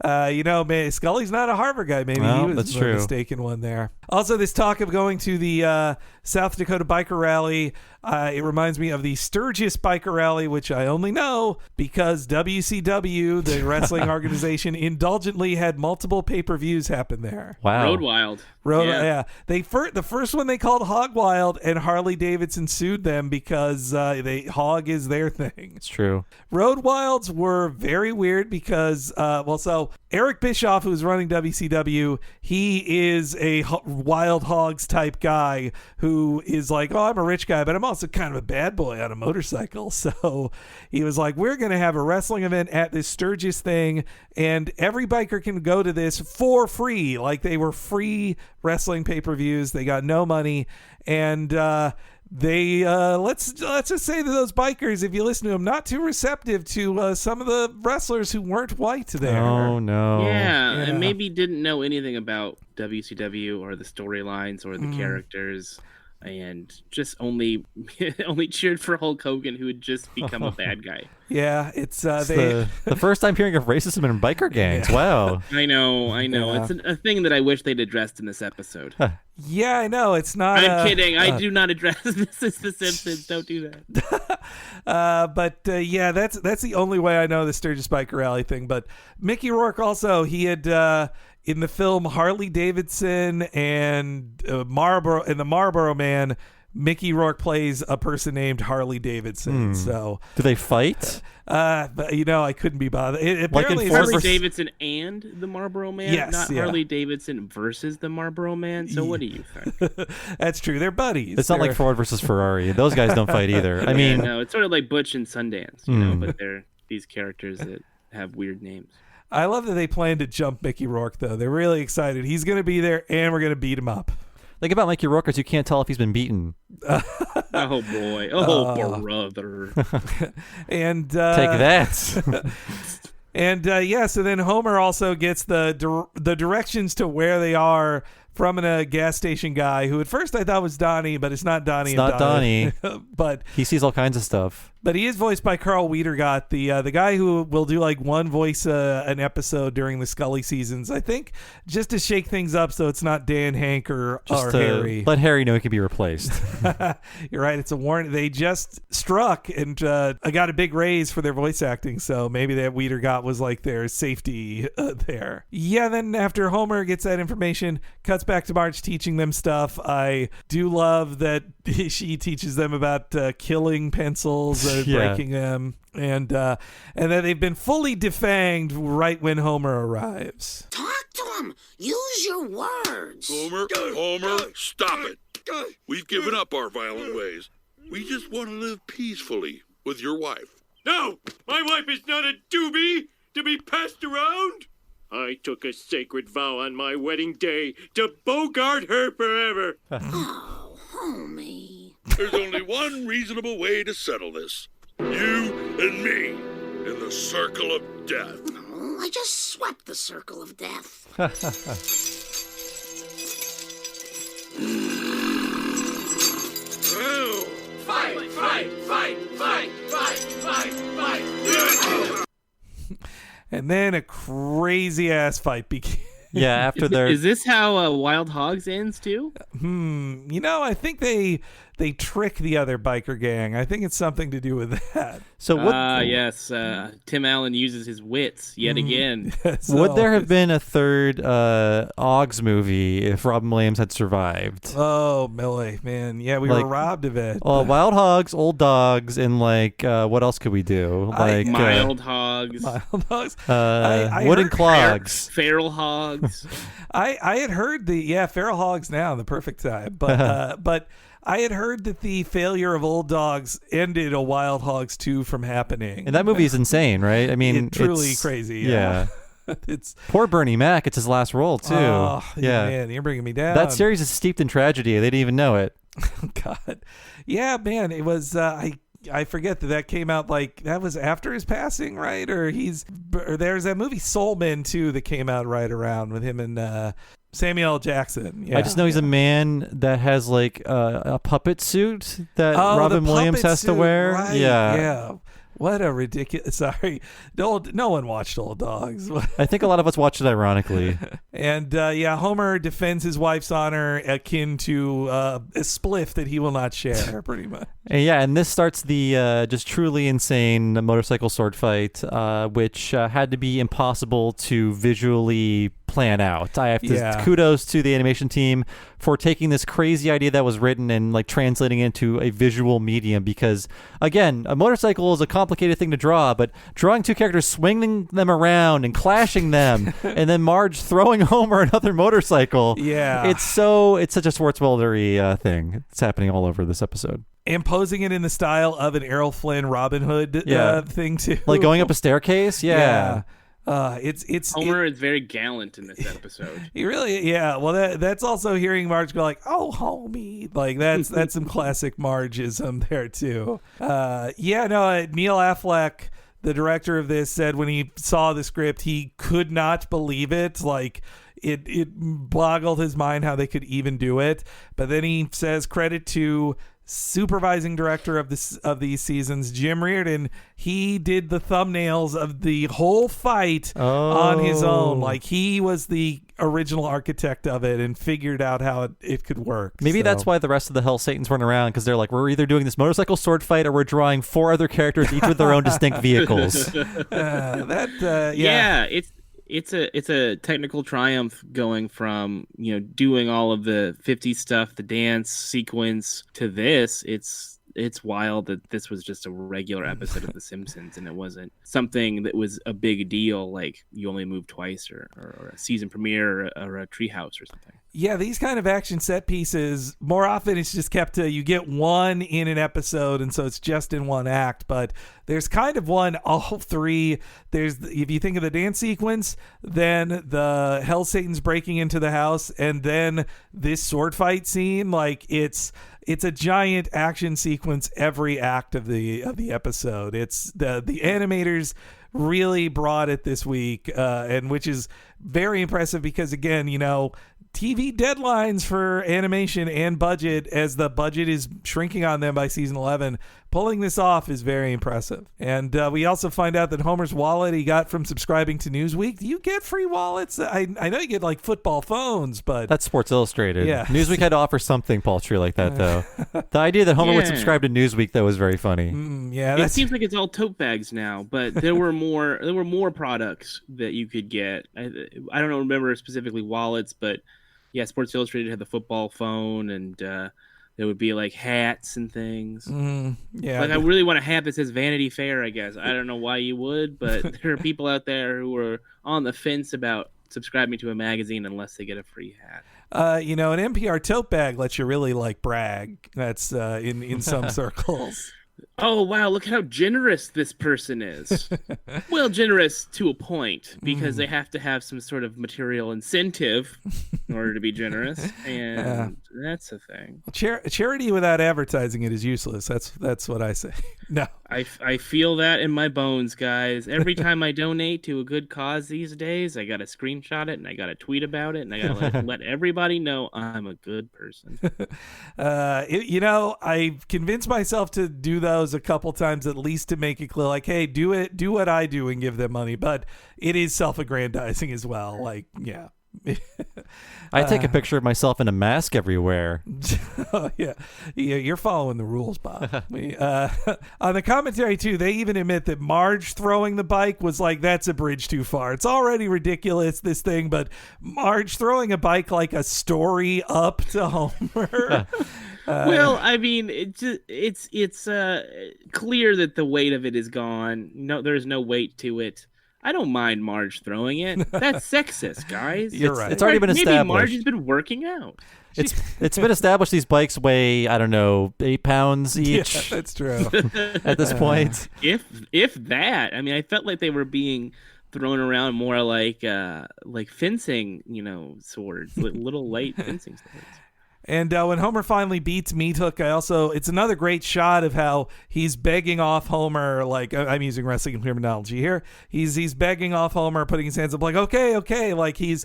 Scully's not a Harvard guy. Maybe he was the mistaken one there. Also, this talk of going to the South Dakota biker rally. It reminds me of the Sturgis Biker Rally, which I only know because WCW, the wrestling organization, indulgently had multiple pay-per-views happen there. Wow. Road Wild. Yeah. The first one they called Hog Wild, and Harley Davidson sued them because hog is their thing. It's true. Road Wilds were very weird because, so Eric Bischoff, who's running WCW, he is a Wild Hogs type guy who is like, oh, I'm a rich guy, but I'm also kind of a bad boy on a motorcycle. So he was like, we're going to have a wrestling event at this Sturgis thing, and every biker can go to this for free. Like, they were free wrestling pay-per-views. They got no money, and they let's just say that those bikers, if you listen to them, not too receptive to some of the wrestlers who weren't white there. Oh no. Yeah, and maybe didn't know anything about WCW or the storylines or the characters, and just only cheered for Hulk Hogan, who had just become a bad guy. Yeah, it's the first time hearing of racism in biker gangs. Yeah. Wow. I know. Yeah. It's a thing that I wish they'd addressed in this episode. Yeah, I know. It's not. I'm kidding. I do not address this. Is The Simpsons. Don't do that. But that's the only way I know the Sturgis Biker Rally thing. But Mickey Rourke also, he had in the film Harley Davidson and Marlboro, in the Marlboro Man, Mickey Rourke plays a person named Harley Davidson. So do they fight? But I couldn't be bothered. Apparently, like Harley Davidson and the Marlboro Man, yes, not Harley Davidson versus the Marlboro Man. So what do you think? That's true. They're buddies. It's not like Ford versus Ferrari. Those guys don't fight either. I mean, no, it's sort of like Butch and Sundance, but they're these characters that have weird names. I love that they plan to jump Mickey Rourke, though. They're really excited. He's going to be there, and we're going to beat him up. Think about Mickey Rourke, you can't tell if he's been beaten. Oh boy! Oh brother! And take that. And so then Homer also gets the directions to where they are from a gas station guy who at first I thought was Donnie, but it's not Donnie. It's not Donnie. But he sees all kinds of stuff. But he is voiced by Carl Wiedergott, the guy who will do like one voice an episode during the Scully seasons. I think just to shake things up so it's not Dan, Hank, or Harry. Let Harry know he can be replaced. You're right. It's a warning. They just struck and got a big raise for their voice acting, so maybe that Wiedergott was like their safety there. Yeah, then after Homer gets that information, cuts back to Marge teaching them stuff. I do love that she teaches them about killing pencils, breaking them, and that they've been fully defanged right when Homer arrives. Talk to him. Use your words. Homer, stop it. We've given up our violent ways. We just want to live peacefully with your wife. No, my wife is not a doobie to be passed around. I took a sacred vow on my wedding day to bogart her forever. Oh, homie. There's only one reasonable way to settle this. You and me in the circle of death. Oh, I just swept the circle of death. Oh. Fight, fight, fight, fight, fight, fight, fight. And then a crazy ass fight begins. Yeah, after Is this how Wild Hogs ends too? I think they trick the other biker gang. I think it's something to do with that. So yes, Tim Allen uses his wits yet again. Would there have been a third Oggs movie if Robin Williams had survived? Oh, Millie, man. Yeah, we were robbed of it. Wild Hogs, Old Dogs, and what else could we do? Mild Hogs. Mild Hogs. Wooden Clogs. Feral Hogs. I had heard Feral Hogs now, the perfect time. But I had heard that the failure of Old Dogs ended a Wild Hogs 2 from happening. And that movie is insane, right? I mean, it's truly crazy. Yeah. It's poor Bernie Mac. It's his last role too. Oh, yeah, man, you're bringing me down. That series is steeped in tragedy. They didn't even know it. God, yeah, man. It was. I forget that came out that was after his passing, right? Or there's that movie Soul Men too that came out right around with him and Samuel L. Jackson. Yeah. I just know he's a man that has a puppet suit that Robin Williams has to wear. Right. Yeah. What a ridiculous... Sorry. No one watched Old Dogs. I think a lot of us watched it ironically. And Homer defends his wife's honor akin to a spliff that he will not share, pretty much. And this starts the just truly insane motorcycle sword fight, which had to be impossible to visually plan out. I have to kudos to the animation team for taking this crazy idea that was written and like translating it into a visual medium, because again, a motorcycle is a complicated thing to draw, but drawing two characters swinging them around and clashing them and then Marge throwing Homer another motorcycle, it's such a Schwartzwelder-y thing. It's happening all over this episode. And posing it in the style of an Errol Flynn Robin Hood thing too. Like going up a staircase? Yeah. It's Homer is very gallant in this episode. He really, well, that's also hearing Marge go like, "Oh, homie," like that's some classic Margeism there too. Neil Affleck, the director of this, said when he saw the script, he could not believe it. Like it boggled his mind how they could even do it. But then he says credit to supervising director of these seasons, Jim Reardon. He did the thumbnails of the whole fight on his own. Like he was the original architect of it and figured out how it could work. Maybe that's why the rest of the Hell Satans weren't around, because they're like, we're either doing this motorcycle sword fight or we're drawing 4 other characters, each with their own distinct vehicles. It's a technical triumph going from, doing all of the 50s stuff, the dance sequence, to this. It's wild that this was just a regular episode of The Simpsons and it wasn't something that was a big deal, like You Only Move Twice or a season premiere or a Treehouse or something. Yeah, these kind of action set pieces, more often it's just kept to, you get one in an episode, and so it's just in one act, but there's kind of one, all 3. If you think of the dance sequence, then the Hell Satans breaking into the house, and then this sword fight scene, like it's a giant action sequence every act of the episode. It's the animators really brought it this week, and which is very impressive because, again, TV deadlines for animation and budget, as the budget is shrinking on them by season 11, pulling this off is very impressive. And we also find out that Homer's wallet he got from subscribing to Newsweek. Do you get free wallets? I know you get like football phones, but that's Sports Illustrated. Yeah. Newsweek had to offer something paltry like that, though. The idea that Homer would subscribe to Newsweek, though, was very funny. It seems like it's all tote bags now, but there were more products that you could get. I don't remember specifically wallets, but yeah, Sports Illustrated had the football phone, and there would be like hats and things. I really want a hat that says Vanity Fair, I guess. I don't know why you would, but there are people out there who are on the fence about subscribing to a magazine unless they get a free hat. An NPR tote bag lets you really like brag. That's in some circles. Oh, wow, look how generous this person is. Well, generous to a point, because they have to have some sort of material incentive in order to be generous, and that's the thing. Charity without advertising it is useless. That's what I say. No. I feel that in my bones, guys. Every time I donate to a good cause these days, I got to screenshot it, and I got to tweet about it, and I got to let everybody know I'm a good person. I've convinced myself to do those a couple times at least to make it clear, like, hey, do what I do and give them money. But it is self-aggrandizing as well. Like, yeah. I take a picture of myself in a mask everywhere. Yeah, you're following the rules, Bob. On the commentary too, they even admit that Marge throwing the bike was like, that's a bridge too far. It's already ridiculous, this thing, but Marge throwing a bike like a story up to Homer. Well, I mean, it's clear that the weight of it is gone. No, there's no weight to it. I don't mind Marge throwing it. That's sexist, guys. You're right. It's already been established. Maybe Marge has been working out. It's been established these bikes weigh, I don't know, 8 pounds each. Yeah, that's true. At this point. If that. I mean, I felt like they were being thrown around more like fencing, swords, little light fencing swords. And when Homer finally beats Meat Hook, it's another great shot of how he's begging off Homer. Like, I'm using wrestling terminology here. He's begging off Homer, putting his hands up, like, okay. Like he's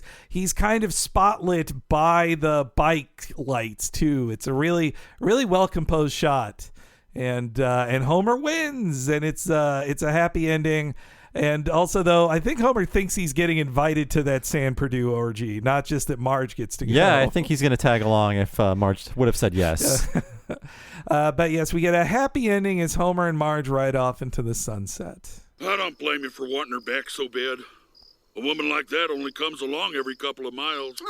kind of spotlit by the bike lights too. It's a really, really well composed shot. and Homer wins, and it's a happy ending. And also, though, I think Homer thinks he's getting invited to that San Perdue orgy, not just that Marge gets to go. Yeah, I think he's going to tag along if Marge would have said yes. But yes, we get a happy ending as Homer and Marge ride off into the sunset. I don't blame you for wanting her back so bad. A woman like that only comes along every couple of miles.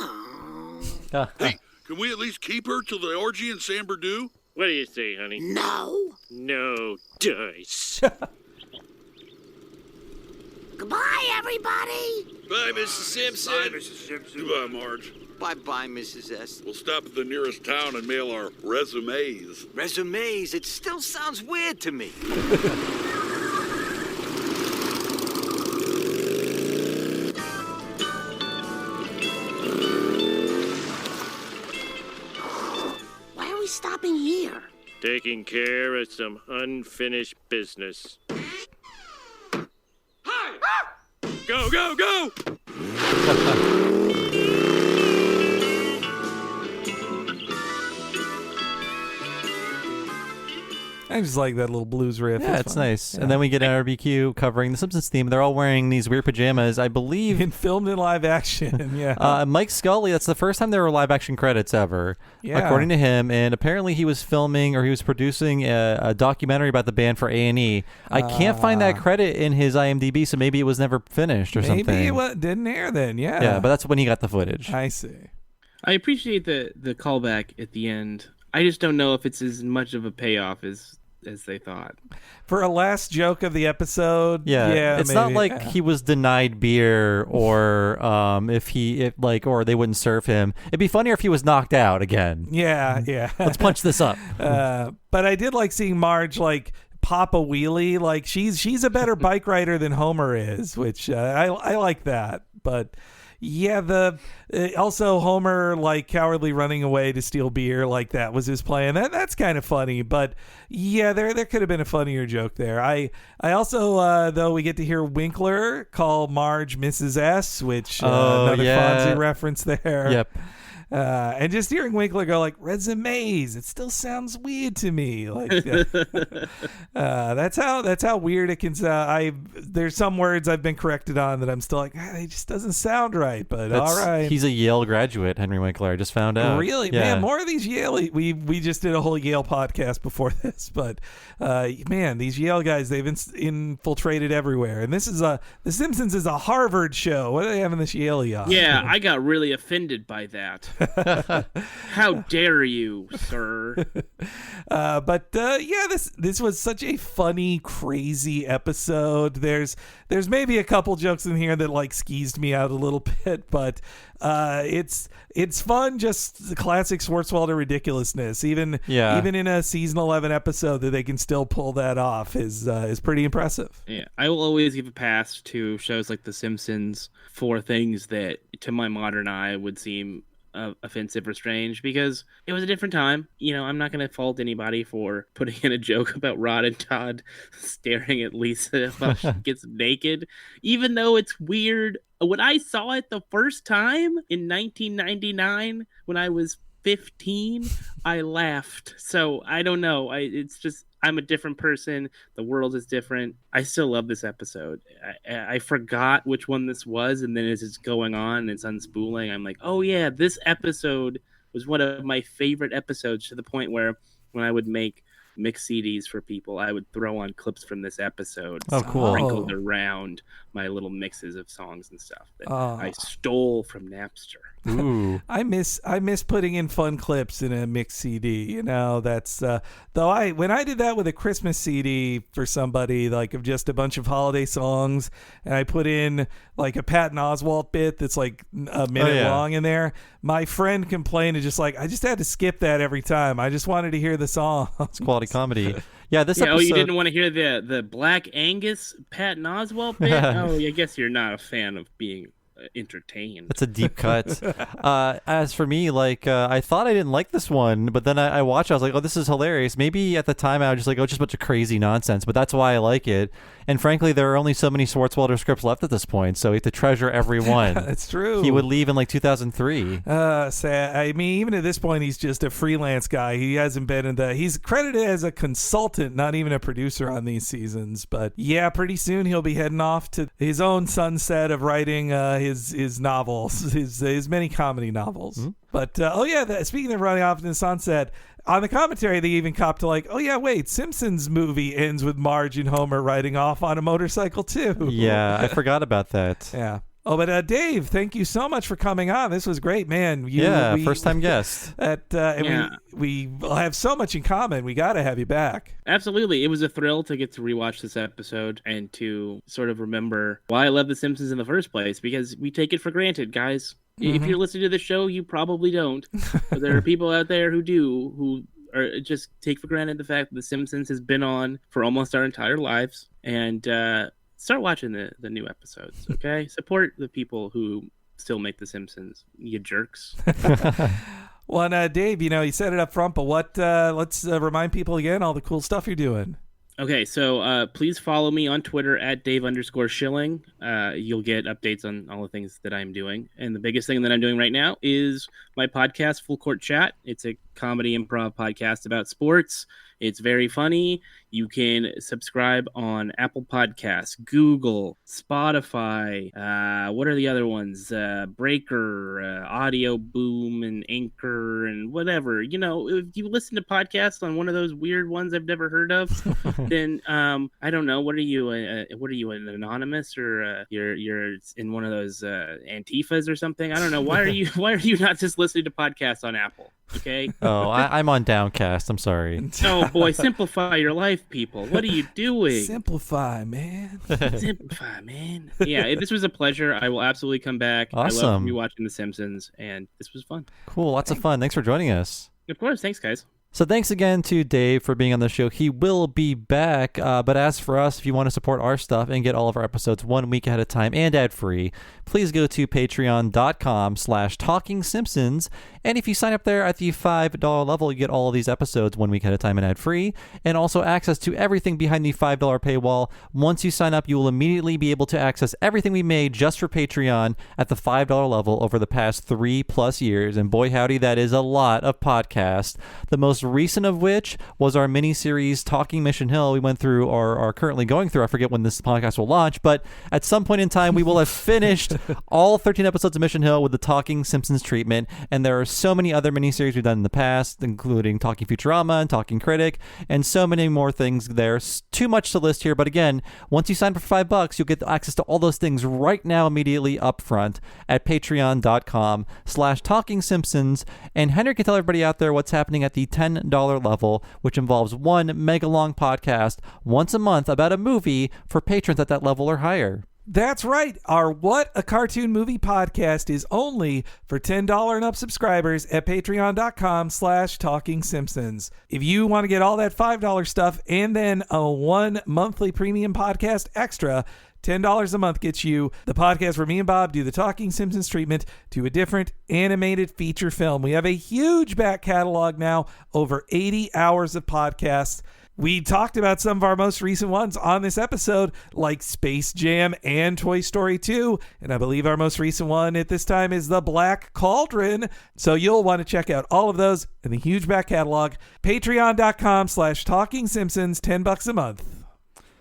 Hey, can we at least keep her till the orgy in San Perdue? What do you say, honey? No. No dice. Goodbye, everybody. Bye, Mrs. Simpson. Bye, Mrs. Simpson. Goodbye, Marge. Bye-bye, Mrs. S. We'll stop at the nearest town and mail our resumes. Resumes? It still sounds weird to me. Why are we stopping here? Taking care of some unfinished business. Go, go, go! I just like that little blues riff. Yeah, it's fun. nice. Yeah. And then we get an RBQ covering the Simpsons theme. They're all wearing these weird pajamas, I believe. And filmed in live action, yeah. Mike Scully, that's the first time there were live action credits ever, Yeah. according to him. And apparently he was filming or he was producing a documentary about the band for A&E. I can't find that credit in his IMDb, so maybe it was never finished or something. Maybe it didn't air then, yeah. Yeah, but that's when he got the footage. I see. I appreciate the callback at the end. I just don't know if it's as much of a payoff as they thought. For a last joke of the episode, yeah, it's maybe. not like he was denied beer or or they wouldn't serve him. It'd be funnier if he was knocked out again. Yeah. Let's punch this up. But I did like seeing Marge like pop a wheelie. Like she's a better bike rider than Homer is, which I like that. But yeah, also Homer like cowardly running away to steal beer, like that was his plan. That's kind of funny, but yeah, there could have been a funnier joke there. I also though we get to hear Winkler call Marge Mrs. S, which another Fonzie reference there. Yep. And just hearing Winkler go like resumes, it still sounds weird to me. Like that's how weird it can sound. There's some words I've been corrected on that I'm still like, it just doesn't sound right. But all right, he's a Yale graduate, Henry Winkler. I just found out. Really, man, more of these Yale. We just did a whole Yale podcast before this, but man, these Yale guys, they've infiltrated everywhere. And this is The Simpsons is a Harvard show. What are they having this Yale on? Yeah, I got really offended by that. How dare you, sir? But this was such a funny, crazy episode. There's maybe a couple jokes in here that like skeezed me out a little bit, but it's fun. Just the classic Schwartzwelder ridiculousness. Even in a season 11 episode, that they can still pull that off is pretty impressive. Yeah, I will always give a pass to shows like The Simpsons for things that to my modern eye would seem offensive or strange, because it was a different time. I'm not going to fault anybody for putting in a joke about Rod and Todd staring at Lisa while she gets naked, even though it's weird. When I saw it the first time in 1999 when I was 15, I laughed. So I don't know. It's just I'm a different person. The world is different. I still love this episode. I forgot which one this was, and then as it's going on and it's unspooling, I'm like, oh yeah, this episode was one of my favorite episodes, to the point where when I would make mix CDs for people, I would throw on clips from this episode. Oh, cool. Sprinkled around my little mixes of songs and stuff that I stole from Napster. Ooh. I miss putting in fun clips in a mix CD. That's though when I did that with a Christmas CD for somebody, like of just a bunch of holiday songs, and I put in like a Patton Oswalt bit that's like a minute long in there. My friend complained, just like, I just had to skip that every time. I just wanted to hear the song. It's quality comedy. Yeah, this episode. Oh, you didn't want to hear the Black Angus Patton Oswalt bit? Oh, I guess you're not a fan of being entertained. That's a deep cut. As for me, like I thought I didn't like this one, but then I watched it, I was like, oh, this is hilarious. Maybe at the time I was just like, oh, it's just a bunch of crazy nonsense, but that's why I like it. And frankly, there are only so many Swartzwelder scripts left at this point, so we have to treasure every one. That's true. He would leave in like 2003. Sad. I mean, even at this point, he's just a freelance guy. He hasn't been he's credited as a consultant, not even a producer on these seasons. But yeah, pretty soon he'll be heading off to his own sunset of writing his novels, his many comedy novels. Mm-hmm. But speaking of running off in the sunset, on the commentary, they even copped to like, oh yeah, wait, Simpsons movie ends with Marge and Homer riding off on a motorcycle too. Yeah, I forgot about that. Yeah. Oh, but Dave, thank you so much for coming on. This was great, man. First-time guest. We have so much in common. We got to have you back. Absolutely. It was a thrill to get to rewatch this episode and to sort of remember why I love The Simpsons in the first place, because we take it for granted, guys. Mm-hmm. If you're listening to the show, you probably don't. But there are people out there who do, who are just take for granted the fact that The Simpsons has been on for almost our entire lives. And start watching the new episodes, okay? Support the people who still make The Simpsons, you jerks. Well, Dave, you set it up front, but let's remind people again all the cool stuff you're doing. Okay, so please follow me on Twitter at Dave_Schilling. You'll get updates on all the things that I'm doing. And the biggest thing that I'm doing right now is my podcast, Full Court Chat. It's a comedy improv podcast about sports. It's very funny. You can subscribe on Apple Podcasts, Google, Spotify. What are the other ones? Breaker, Audio Boom, and Anchor, and whatever. If you listen to podcasts on one of those weird ones I've never heard of, then I don't know. What are you? An anonymous, or you're in one of those Antifas or something? I don't know. Why are you not just listening to podcasts on Apple? Okay. Oh, I'm on Downcast. I'm sorry. Oh boy, simplify your life, people. What are you doing? Simplify, man. Simplify, man. Yeah, this was a pleasure. I will absolutely come back. Awesome. I love rewatching The Simpsons, and this was fun. Cool. Lots of fun. Thanks for joining us. Of course. Thanks, guys. So thanks again to Dave for being on the show. He will be back. But as for us, if you want to support our stuff and get all of our episodes 1 week ahead of time and ad-free, please go to patreon.com/TalkingSimpsons. And if you sign up there at the $5 level, you get all of these episodes 1 week at a time and ad-free, and also access to everything behind the $5 paywall. Once you sign up, you will immediately be able to access everything we made just for Patreon at the $5 level over the past 3+ years. And boy, howdy, that is a lot of podcasts. The most recent of which was our mini-series Talking Mission Hill. We went through, or are currently going through, I forget when this podcast will launch, but at some point in time, we will have finished all 13 episodes of Mission Hill with the Talking Simpsons treatment. And there are so many other miniseries we've done in the past, including Talking Futurama and Talking Critic, and so many more things there. Too much to list here, but again, once you sign up for $5, you'll get access to all those things right now, immediately up front at patreon.com/TalkingSimpsons. And Henry can tell everybody out there what's happening at the $10 level, which involves one mega long podcast once a month about a movie for patrons at that level or higher. That's right. Our What a Cartoon Movie podcast is only for $10 and up subscribers at patreon.com/TalkingSimpsons. If you want to get all that $5 stuff and then a 1 monthly premium podcast extra, $10 a month gets you the podcast where me and Bob do the Talking Simpsons treatment to a different animated feature film. We have a huge back catalog now, over 80 hours of podcasts. We talked about some of our most recent ones on this episode, like Space Jam and Toy Story 2. And I believe our most recent one at this time is The Black Cauldron. So you'll want to check out all of those in the huge back catalog. Patreon.com/TalkingSimpsons, $10 a month.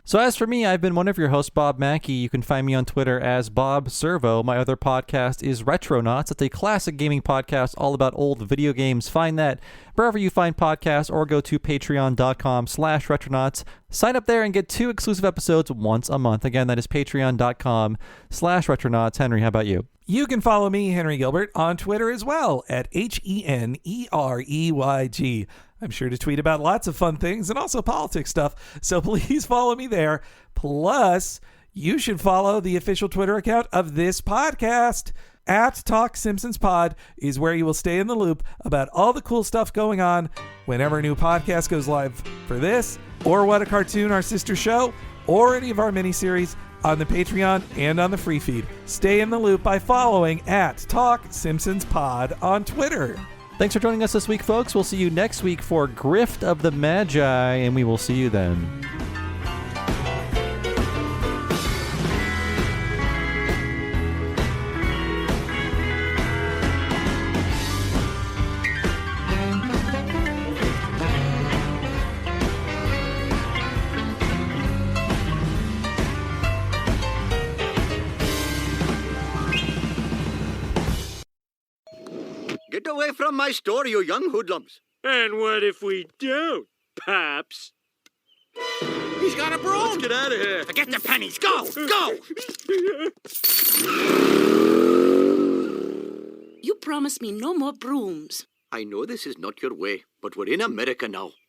So as for me, I've been one of your hosts, Bob Mackey. You can find me on Twitter as Bob Servo. My other podcast is Retronauts. It's a classic gaming podcast all about old video games. Find that wherever you find podcasts, or go to patreon.com/Retronauts. Sign up there and get 2 exclusive episodes once a month. Again, that is patreon.com/Retronauts. Henry, how about you? You can follow me, Henry Gilbert, on Twitter as well at HENEREYG. I'm sure to tweet about lots of fun things and also politics stuff, so please follow me there. Plus, you should follow the official Twitter account of this podcast. At Talk Simpsons Pod is where you will stay in the loop about all the cool stuff going on whenever a new podcast goes live for this, or What a Cartoon, our sister show, or any of our miniseries, on the Patreon and on the free feed. Stay in the loop by following at Talk Simpsons Pod on Twitter. Thanks for joining us this week, folks. We'll see you next week for Grift of the Magi, and we will see you then. Get away from my store, you young hoodlums. And what if we don't, Pops? He's got a broom. Let's get out of here. Forget the pennies. Go! Go! You promised me no more brooms. I know this is not your way, but we're in America now.